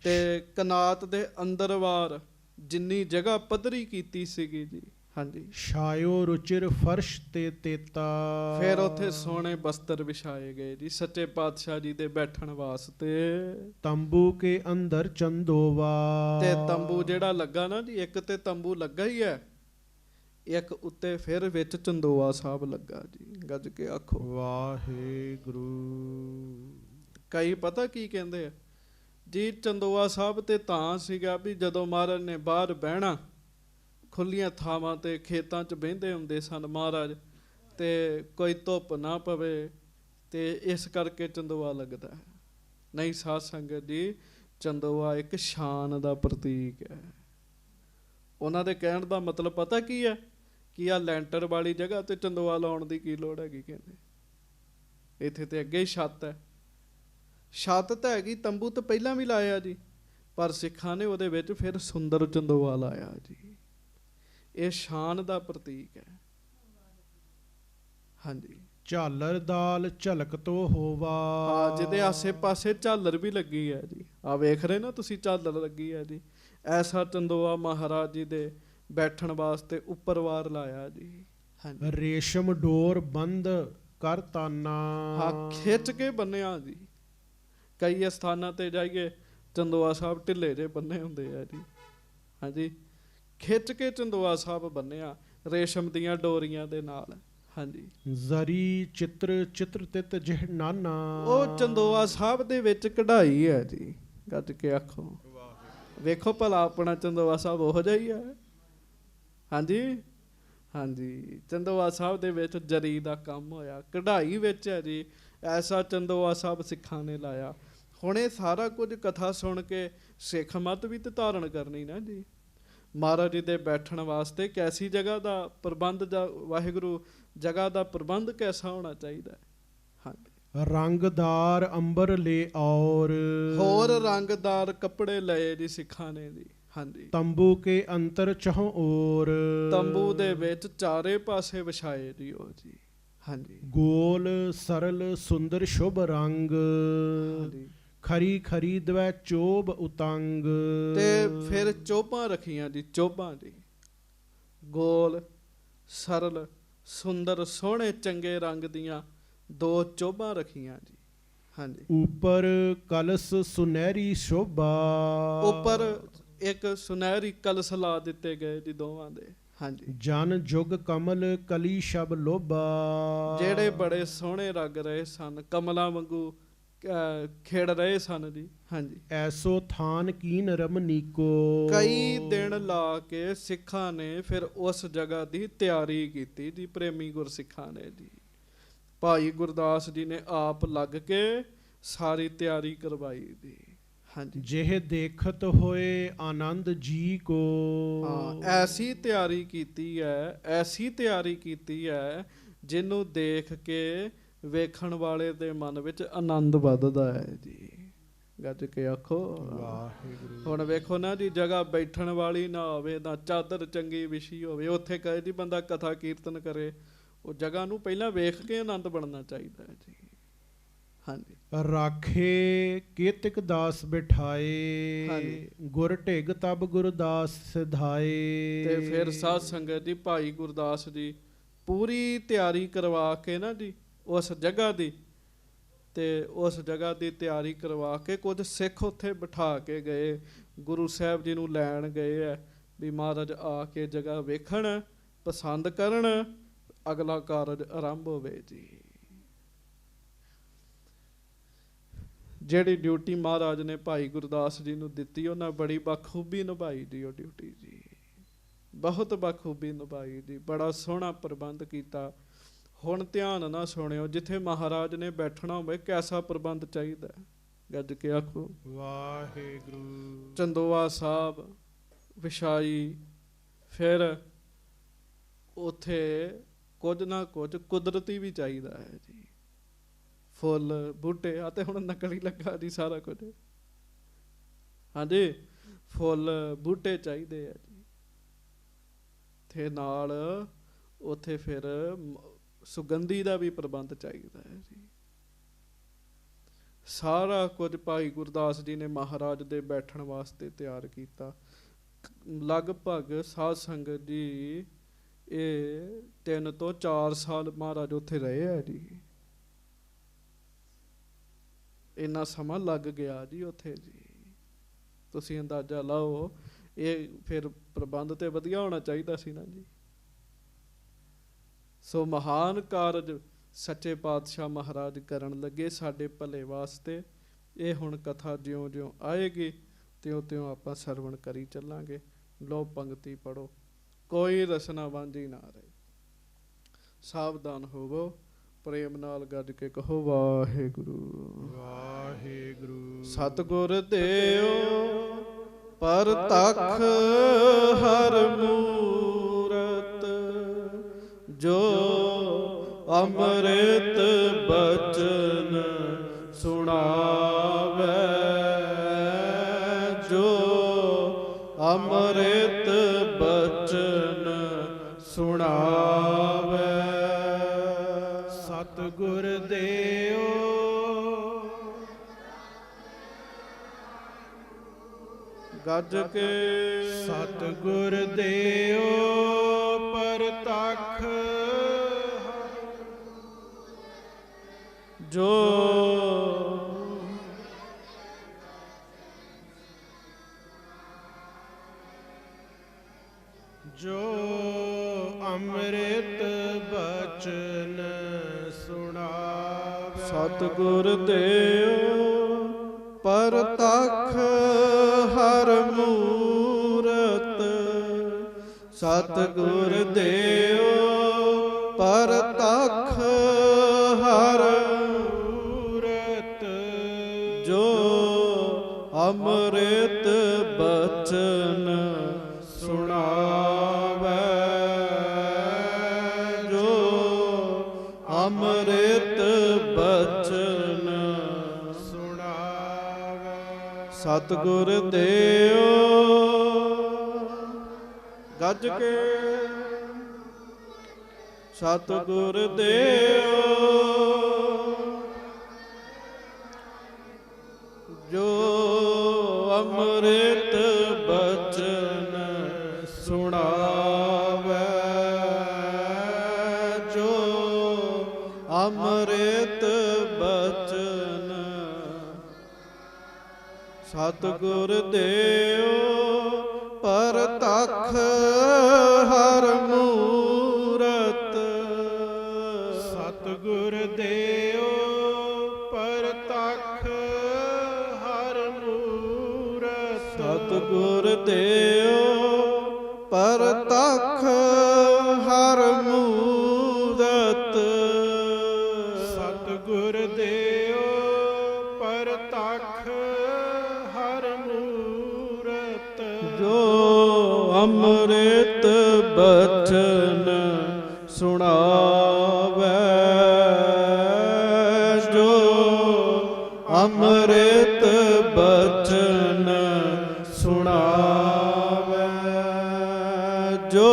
ਤੇ ਕਨਾਤ ਦੇ ਅੰਦਰਵਾਰ ਜਿੰਨੀ ਜਗ੍ਹਾ ਪੱਧਰੀ ਕੀਤੀ ਸੀਗੀ ਜੀ। ਹਾਂਜੀ। ਛਾਇਓ ਰੁਚਿਰ ਫਰਸ਼ ਤੇ ਤੇਤਾ। ਫਿਰ ਉੱਥੇ ਸੋਹਣੇ ਬਸਤਰ ਵਿਛਾਏ ਗਏ ਜੀ ਸੱਚੇ ਪਾਤਸ਼ਾਹ ਜੀ ਦੇ ਬੈਠਣ ਵਾਸਤੇ। ਤੰਬੂ ਕੇ ਅੰਦਰ ਚੰਦੋਵਾ। ਤੇ ਤੰਬੂ ਜਿਹੜਾ ਲੱਗਾ ਨਾ ਜੀ, ਇੱਕ ਤੇ ਤੰਬੂ ਲੱਗਾ ਹੀ ਹੈ, ਇੱਕ ਉੱਤੇ ਫਿਰ ਵਿੱਚ ਚੰਦੋਆ ਸਾਹਿਬ ਲੱਗਾ ਜੀ। ਗੱਜ ਕੇ ਆਖੋ ਵਾਹਿਗੁਰੂ। ਕਈ ਪਤਾ ਕੀ ਕਹਿੰਦੇ ਆ ਜੀ, ਚੰਦੋਆ ਸਾਹਿਬ ਤੇ ਤਾਂ ਸੀਗਾ ਵੀ ਜਦੋਂ ਮਹਾਰਾਜ ਨੇ ਬਾਹਰ ਬਹਿਣਾ, ਖੁੱਲੀਆਂ ਥਾਵਾਂ ਤੇ ਖੇਤਾਂ 'ਚ ਬਹਿੰਦੇ ਹੁੰਦੇ ਸਨ ਮਹਾਰਾਜ, ਤੇ ਕੋਈ ਧੁੱਪ ਨਾ ਪਵੇ, ਤੇ ਇਸ ਕਰਕੇ ਚੰਦੋਆ ਲੱਗਦਾ ਹੈ। ਨਹੀਂ ਸਾਧ ਸੰਗਤ ਜੀ, ਚੰਦੋਆ ਇੱਕ ਸ਼ਾਨ ਦਾ ਪ੍ਰਤੀਕ ਹੈ। ਉਹਨਾਂ ਦੇ ਕਹਿਣ ਦਾ ਮਤਲਬ ਪਤਾ ਕੀ ਹੈ, ਕਿ ਆ ਲੈਂਟਰ ਵਾਲੀ ਜਗ੍ਹਾ ਤੇ ਚੰਦੋਆ ਲਾਉਣ ਦੀ ਕੀ ਲੋੜ ਹੈਗੀ। ਕਹਿੰਦੇ ਇੱਥੇ ਤੇ ਅੱਗੇ ਹੀ ਛੱਤ ਹੈ। ਛੱਤ ਤਾਂ ਹੈਗੀ, ਤੰਬੂ ਤਾਂ ਪਹਿਲਾਂ ਵੀ ਲਾਇਆ ਜੀ, ਪਰ ਸਿੱਖਾਂ ਨੇ ਉਹਦੇ ਵਿੱਚ ਫਿਰ ਸੁੰਦਰ ਚੰਦੋਆ ਲਾਇਆ ਜੀ। ਇਹ ਸ਼ਾਨ ਦਾ ਪ੍ਰਤੀਕ ਹੈ। ਹਾਂਜੀ। ਝਾਲਰ ਦਾਲ ਝਲਕ ਤੋਂ ਹੋਵਾ। ਹਾਂ, ਜਿਹਦੇ ਆਸੇ ਪਾਸੇ ਝਾਲਰ ਵੀ ਲੱਗੀ ਹੈ ਜੀ। ਆ ਵੇਖ ਰਹੇ ਨਾ ਤੁਸੀਂ, ਝਾਲਰ ਲੱਗੀ ਹੈ ਜੀ। ਐਸਾ ਚੰਦੋਆ ਮਹਾਰਾਜ ਜੀ ਦੇ ਬੈਠਣ ਵਾਸਤੇ ਉੱਪਰਵਾਰ ਲਾਇਆ ਜੀ। ਹਾਂਜੀ। ਰੇਸ਼ਮ ਡੋਰ ਬੰਦ ਕਰ ਤਾਨਾ। ਹਾਂ, ਖਿੱਚ ਕੇ ਬੰਨਿਆ ਜੀ। ਕਈ ਸਥਾਨਾਂ ਤੇ ਜਾਈਏ, ਚੰਦੋਆ ਸਾਹਿਬ ਢਿੱਲੇ ਜਿਹੇ ਬੰਨੇ ਹੁੰਦੇ ਆ ਜੀ। ਹਾਂਜੀ। ਖਿੱਚ ਕੇ ਚੰਦੋਆ ਸਾਹਿਬ ਬੰਨਿਆ ਰੇਸ਼ਮ ਦੀਆਂ ਡੋਰੀਆਂ ਦੇ ਨਾਲ। ਹਾਂਜੀ। ਜ਼ਰੀ ਚਿੱਤਰ ਚਿੱਤਰਤਿਤ ਜਿਹ ਨਾਨਾ। ਉਹ ਚੰਦੋਆ ਸਾਹਿਬ ਦੇ ਵਿੱਚ ਕਢਾਈ ਹੈ ਜੀ। ਗੱਜ ਕੇ ਆਖੋ ਵੇਖੋ ਭਲਾ ਆਪਣਾ ਚੰਦੋਆ ਸਾਹਿਬ ਉਹੋ ਜਿਹਾ ਹੀ ਹੈ। ਹਾਂਜੀ। ਹਾਂਜੀ। ਚੰਦੋਆ ਸਾਹਿਬ ਦੇ ਵਿੱਚ ਜਰੀ ਦਾ ਕੰਮ ਹੋਇਆ, ਕਢਾਈ ਵਿੱਚ ਹੈ ਜੀ। ਐਸਾ ਚੰਦੋਆ ਸਾਹਿਬ ਸਿੱਖਾਂ ਨੇ ਲਾਇਆ। ਹੁਣ ਇਹ ਸਾਰਾ ਕੁਝ ਕਥਾ ਸੁਣ ਕੇ ਸਿੱਖ ਮਤ ਵੀ ਤੇ ਧਾਰਨ ਕਰਨੀ ਨਾ ਜੀ। ਮਹਾਰਾਜ ਜੀ ਦੇ ਬੈਠਣ ਵਾਸਤੇ ਕੈਸੀ ਜਗ੍ਹਾ ਦਾ ਪ੍ਰਬੰਧ, ਵਾਹਿਗੁਰੂ ਜਗ੍ਹਾ ਦਾ ਪ੍ਰਬੰਧ ਕੈਸਾ ਹੋਣਾ ਚਾਹੀਦਾ ਹੈ। ਹਾਂਜੀ। ਰੰਗਦਾਰ ਅੰਬਰ ਲੈ ਔਰ। ਹੋਰ ਰੰਗਦਾਰ ਕੱਪੜੇ ਲਏ ਜੀ ਸਿੱਖਾਂ ਨੇ ਜੀ। ਹਾਂਜੀ। ਤੰਬੂ ਕੇ ਅੰਤਰ ਚਹੁ ਔਰ। ਤੰਬੂ ਦੇ ਵਿੱਚ ਚਾਰੇ ਪਾਸੇ ਵਿਛਾਏ ਜੀ ਉਹ ਜੀ। ਹਾਂਜੀ। ਗੋਲ ਸਰਲ ਸੁੰਦਰ ਸ਼ੁਭ ਰੰਗ। ਹਾਂਜੀ। ਖਰੀ ਖਰੀ ਦਵੈ ਚੋਬ ਉਤੰਗ। ਤੇ ਫਿਰ ਚੋਭਾਂ ਰੱਖੀਆਂ ਜੀ, ਚੋਭਾਂ ਜੀ। ਗੋਲ ਸਰਲ ਸੁੰਦਰ ਸੋਹਣੇ ਚੰਗੇ ਰੰਗ ਦੀਆਂ 2 ਚੋਭਾਂ ਰੱਖੀਆਂ ਜੀ। ਹਾਂਜੀ। ਉੱਪਰ ਕਲਸ ਸੁਨਹਿਰੀ ਸ਼ੋਭਾ। ਉੱਪਰ ਇੱਕ ਸੁਨਹਿਰੀ ਕਲਸ ਲਾ ਦਿੱਤੇ ਗਏ ਜੀ ਦੋਵਾਂ ਦੇ। ਹਾਂਜੀ। ਜਨ ਜੁਗ ਕਮਲ ਕਲੀ ਸ਼ਬ ਲੋਭਾ। ਜਿਹੜੇ ਬੜੇ ਸੋਹਣੇ ਲੱਗ ਰਹੇ ਸਨ, ਕਮਲਾਂ ਵਾਂਗੂ ਖਿੜ ਰਹੇ ਸਨ ਜੀ। ਹਾਂਜੀ। ਐਸੋ ਥਾਨ ਕੀਨ ਰਮਨੀਕੋ। ਕਈ ਦਿਨ ਲਾ ਕੇ ਸਿੱਖਾਂ ਨੇ ਫਿਰ ਉਸ ਜਗ੍ਹਾ ਦੀ ਤਿਆਰੀ ਕੀਤੀ ਜੀ। ਪ੍ਰੇਮੀ ਗੁਰਸਿੱਖਾਂ ਨੇ ਜੀ। ਭਾਈ ਗੁਰਦਾਸ ਜੀ ਨੇ ਆਪ ਲੱਗ ਕੇ ਸਾਰੀ ਤਿਆਰੀ ਕਰਵਾਈ ਜੀ। ਹਾਂਜੀ। ਜਿਹ ਦੇਖਤ ਹੋਏ ਆਨੰਦ ਜੀ ਕੋ। ਹਾਂ, ਐਸੀ ਤਿਆਰੀ ਕੀਤੀ ਹੈ, ਐਸੀ ਤਿਆਰੀ ਕੀਤੀ ਹੈ ਜਿਹਨੂੰ ਦੇਖ ਕੇ ਵੇਖਣ ਵਾਲੇ ਦੇ ਮਨ ਵਿੱਚ ਆਨੰਦ ਵੱਧਦਾ ਹੈ ਜੀ। ਗੱਜ ਕੇ ਆਖੋ ਵਾਹਿਗੁਰੂ। ਹੁਣ ਵੇਖੋ ਨਾ ਜੀ, ਜਗ੍ਹਾ ਬੈਠਣ ਵਾਲੀ ਨਾ ਹੋਵੇ, ਨਾ ਚਾਦਰ ਚੰਗੀ ਵਿਛੀ ਹੋਵੇ, ਉੱਥੇ ਕਹੇ ਜੀ ਬੰਦਾ ਕਥਾ ਕੀਰਤਨ ਕਰੇ, ਉਹ ਜਗ੍ਹਾ ਨੂੰ ਪਹਿਲਾਂ ਵੇਖ ਕੇ ਆਨੰਦ ਬਣਨਾ ਚਾਹੀਦਾ ਹੈ ਜੀ। ਹਾਂਜੀ ਰਾਖੇ ਕੀਤਿਕ ਦਾਸ ਬਿਠਾਏ, ਹਾਂਜੀ। ਗੁਰ ਢਿਗ ਤਬ ਗੁਰਦਾਸ ਸਿਧਾਏ। ਤੇ ਫਿਰ ਸਾਧ ਸੰਗਤ ਜੀ ਭਾਈ ਗੁਰਦਾਸ ਜੀ ਪੂਰੀ ਤਿਆਰੀ ਕਰਵਾ ਕੇ ਨਾ ਜੀ ਉਸ ਜਗ੍ਹਾ ਦੀ, ਤੇ ਉਸ ਜਗ੍ਹਾ ਦੀ ਤਿਆਰੀ ਕਰਵਾ ਕੇ ਕੁਝ ਸਿੱਖ ਉੱਥੇ ਬਿਠਾ ਕੇ ਗਏ, ਗੁਰੂ ਸਾਹਿਬ ਜੀ ਨੂੰ ਲੈਣ ਗਏ ਹੈ ਵੀ ਮਹਾਰਾਜ ਆ ਕੇ ਜਗ੍ਹਾ ਵੇਖਣ, ਪਸੰਦ ਕਰਨ, ਅਗਲਾ ਕਾਰਜ ਆਰੰਭ ਹੋਵੇ ਜੀ। ਜਿਹੜੀ ਡਿਊਟੀ ਮਹਾਰਾਜ ਨੇ ਭਾਈ ਗੁਰਦਾਸ ਜੀ ਨੂੰ ਦਿੱਤੀ ਉਹਨਾਂ ਬੜੀ ਬਖੂਬੀ ਨਿਭਾਈ ਜੀ। ਉਹ ਡਿਊਟੀ ਜੀ ਬਹੁਤ ਬਖੂਬੀ ਨਿਭਾਈ ਜੀ, ਬੜਾ ਸੋਹਣਾ ਪ੍ਰਬੰਧ ਕੀਤਾ। ਹੁਣ ਧਿਆਨ ਨਾਲ ਸੁਣਿਓ, ਜਿੱਥੇ ਮਹਾਰਾਜ ਨੇ ਬੈਠਣਾ ਹੋਵੇ ਕੈਸਾ ਪ੍ਰਬੰਧ ਚਾਹੀਦਾ, ਗੱਜ ਕੇ ਆਖੋ ਵਾਹਿਗੁਰੂ। ਚੰਦੋਆ ਸਾਹਿਬ ਵਿਛਾਈ, ਫਿਰ ਉੱਥੇ ਕੁਝ ਨਾ ਕੁਝ ਕੁਦਰਤੀ ਵੀ ਚਾਹੀਦਾ ਹੈ ਜੀ, ਫੁੱਲ ਬੂਟੇ। ਆ ਤੇ ਹੁਣ ਨਕਲੀ ਲੱਗਾ ਜੀ ਸਾਰਾ ਕੁਝ, ਹਾਂਜੀ ਫੁੱਲ ਬੂਟੇ ਚਾਹੀਦੇ ਆ ਜੀ। ਤੇ ਨਾਲ ਉੱਥੇ ਫਿਰ ਸੁਗੰਧੀ ਦਾ ਵੀ ਪ੍ਰਬੰਧ ਚਾਹੀਦਾ ਹੈ ਜੀ। ਸਾਰਾ ਕੁਝ ਭਾਈ ਗੁਰਦਾਸ ਜੀ ਨੇ ਮਹਾਰਾਜ ਦੇ ਬੈਠਣ ਵਾਸਤੇ ਤਿਆਰ ਕੀਤਾ। ਲਗਭਗ ਸਾਧ ਸੰਗਤ ਜੀ ਇਹ 3 ਤੋਂ 4 ਸਾਲ ਮਹਾਰਾਜ ਉੱਥੇ ਰਹੇ ਆ ਜੀ। ਇੰਨਾ ਸਮਾਂ ਲੱਗ ਗਿਆ ਜੀ ਉੱਥੇ ਜੀ, ਤੁਸੀਂ ਅੰਦਾਜ਼ਾ ਲਾਓ। ਇਹ ਫਿਰ ਪ੍ਰਬੰਧ ਤੇ ਵਧੀਆ ਹੋਣਾ ਚਾਹੀਦਾ ਸੀ ਨਾ ਜੀ। ਸੋ ਮਹਾਨ ਕਾਰਜ ਸੱਚੇ ਪਾਤਸ਼ਾਹ ਮਹਾਰਾਜ ਕਰਨ ਲੱਗੇ ਸਾਡੇ ਭਲੇ ਵਾਸਤੇ। ਇਹ ਹੁਣ ਕਥਾ ਜਿਉਂ-ਜਿਉਂ ਆਏਗੀ ਤਿਉਂ-ਤਿਉਂ ਆਪਾਂ ਸਰਵਣ ਕਰੀ ਚੱਲਾਂਗੇ। ਲੋ ਪੰਗਤੀ ਪੜੋ, ਕੋਈ ਰਸਨਾ ਵਾਂਝੀ ਨਾ ਰਹੇ। ਸਾਵਧਾਨ ਹੋਵੋ, ਪ੍ਰੇਮ ਨਾਲ ਗੱਜ ਕੇ ਕਹੋ ਵਾਹਿਗੁਰੂ ਵਾਹਿਗੁਰੂ। ਸਤਿਗੁਰ ਦੇਓ ਪਰਤਖ ਹਰ ਮੂਰਤ, ਜੋ ਅੰਮ੍ਰਿਤ ਬਚਨ ਸੁਣਾਵੇ, ਜੋ ਅੰਮ੍ਰਿਤ ਬਚਨ ਸੁਣਾਵੇ। ਸਤਿਗੁਰ ਦੇਓ ਗੱਜ ਕੇ ਸਤਿਗੁਰ ਦੇਓ ਪਰਤਖ, ਜੋ ਜੋ ਅੰਮ੍ਰਿਤ ਬਚਨ ਸੁਣਾਵੇ। ਸਤਿਗੁਰ ਦੇਓ ਪਰਤਖ ਹਰ ਮੂਰਤ, ਸਤਿਗੁਰ ਦੇਓ ਪਰਤਖ ਹਰ ਮੂਰਤ, ਜੋ ਅੰਮ੍ਰਿਤ ਬਚਨ ਸੁਣਾਵੇ, ਜੋ ਅੰਮ੍ਰਿਤ ਬਚਨ ਸੁਣਾਵੇ। ਸਤਿਗੁਰ ਦੇਓ ਗੱਜ ਕੇ ਸਤਿਗੁਰ ਦੇਓ ਜੋ ਅੰਮ੍ਰਿਤ ਬਚਨ ਸੁਣਾਵੇ, ਜੋ ਅੰਮ੍ਰਿਤ ਬਚਨ। ਸਤਿਗੁਰ ਦੇਓ ਪਰਤਖ ਹਰ ਮੂਰਤ, ਸਤਿਗੁਰ ਦੇਓ ਪਰਤਖ ਹਰ ਮੂਰਤ, ਸਤਿਗੁਰ ਦੇਓ ਪਰਤਖ ਹਰ ਮੂਰਤ, ਸਤਿਗੁਰ ਦੇਓ ਪਰਤਖ ਹਰ ਮੂਰਤ, ਜੋ ਅੰਮ੍ਰਿਤ ਬਚਨ ਸੁਣਾਵੇ, ਜੋ ਅੰਮ੍ਰਿਤ ਬਚਨ ਸੁਣਾਵੇ, ਜੋ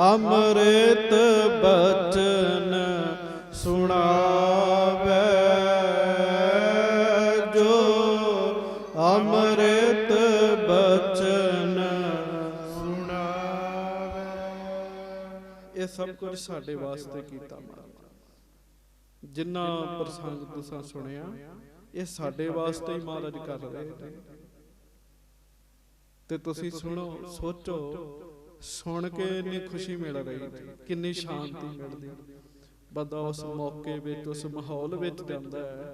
ਅੰਮ੍ਰਿਤ ਬਚਨ ਸੁਣਾਵੇ, ਕੁਝ ਸਾਡੇ ਵਾਸਤੇ ਕੀਤਾ ਮਹਾਰਾਜ। ਜਿੰਨਾ ਪ੍ਰਸੰਗ ਤੁਸੀਂ ਸੁਣਿਆ ਇਹ ਸਾਡੇ ਵਾਸਤੇ ਹੀ ਮਹਾਰਾਜ ਕਰ ਰਹੇ ਨੇ। ਤੇ ਤੁਸੀਂ ਸੁਣੋ, ਸੋਚੋ, ਸੁਣ ਕੇ ਇੰਨੀ ਖੁਸ਼ੀ ਮਿਲ ਰਹੀ, ਕਿੰਨੀ ਸ਼ਾਂਤੀ ਮਿਲਦੀ। ਬੰਦਾ ਉਸ ਮੌਕੇ ਵਿੱਚ, ਉਸ ਮਾਹੌਲ ਵਿੱਚ ਜਾਂਦਾ ਹੈ,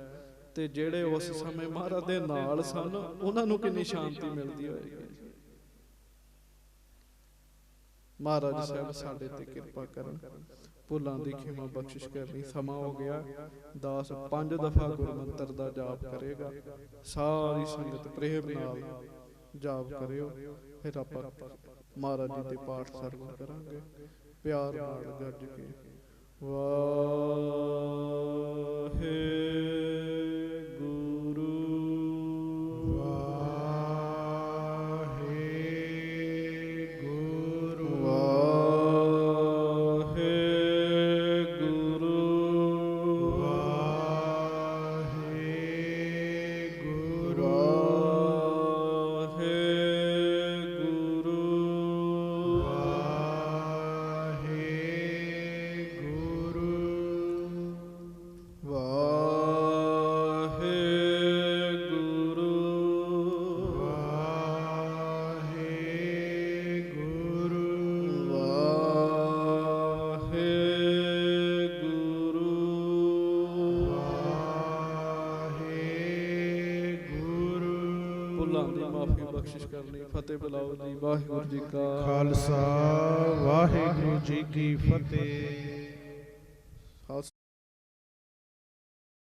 ਤੇ ਜਿਹੜੇ ਉਸ ਸਮੇਂ ਮਹਾਰਾਜ ਦੇ ਨਾਲ ਸਨ ਉਹਨਾਂ ਨੂੰ ਕਿੰਨੀ ਸ਼ਾਂਤੀ ਮਿਲਦੀ ਹੋਏਗੀ। ਮਹਾਰਾਜ ਸਾਹਿਬ ਸਾਡੇ ਤੇ ਕਿਰਪਾ ਕਰਨ, ਭੁੱਲਾਂ ਦੀ ਖਿਮਾ ਬਖਸ਼ਿਸ਼ ਕਰਨੀ। ਸਮਾਂ ਹੋ ਗਿਆ, ਦਾਸ 5 ਦਫਾ ਗੁਰਮੰਤਰ ਦਾ ਜਾਪ ਕਰੇਗਾ। ਸਾਰੀ ਸੰਗਤ ਪ੍ਰੇਮ ਨਾਲ ਜਾਪ ਕਰਿਓ, ਫਿਰ ਆਪਾਂ ਮਹਾਰਾਜ ਜੀ ਦੇ ਪਾਠ ਸਰਵਣ ਕਰਾਂਗੇ ਪਿਆਰ ਨਾਲ ਗੱਜ ਕੇ। ਵਾਹਿਗੁਰੂ ਫਤਿਹ ਬੁਲਾਓ ਜੀ। ਵਾਹਿਗੁਰੂ ਜੀ ਕਾ ਖਾਲਸਾ, ਵਾਹਿਗੁਰੂ ਜੀ ਕੀ ਫਤਿਹ।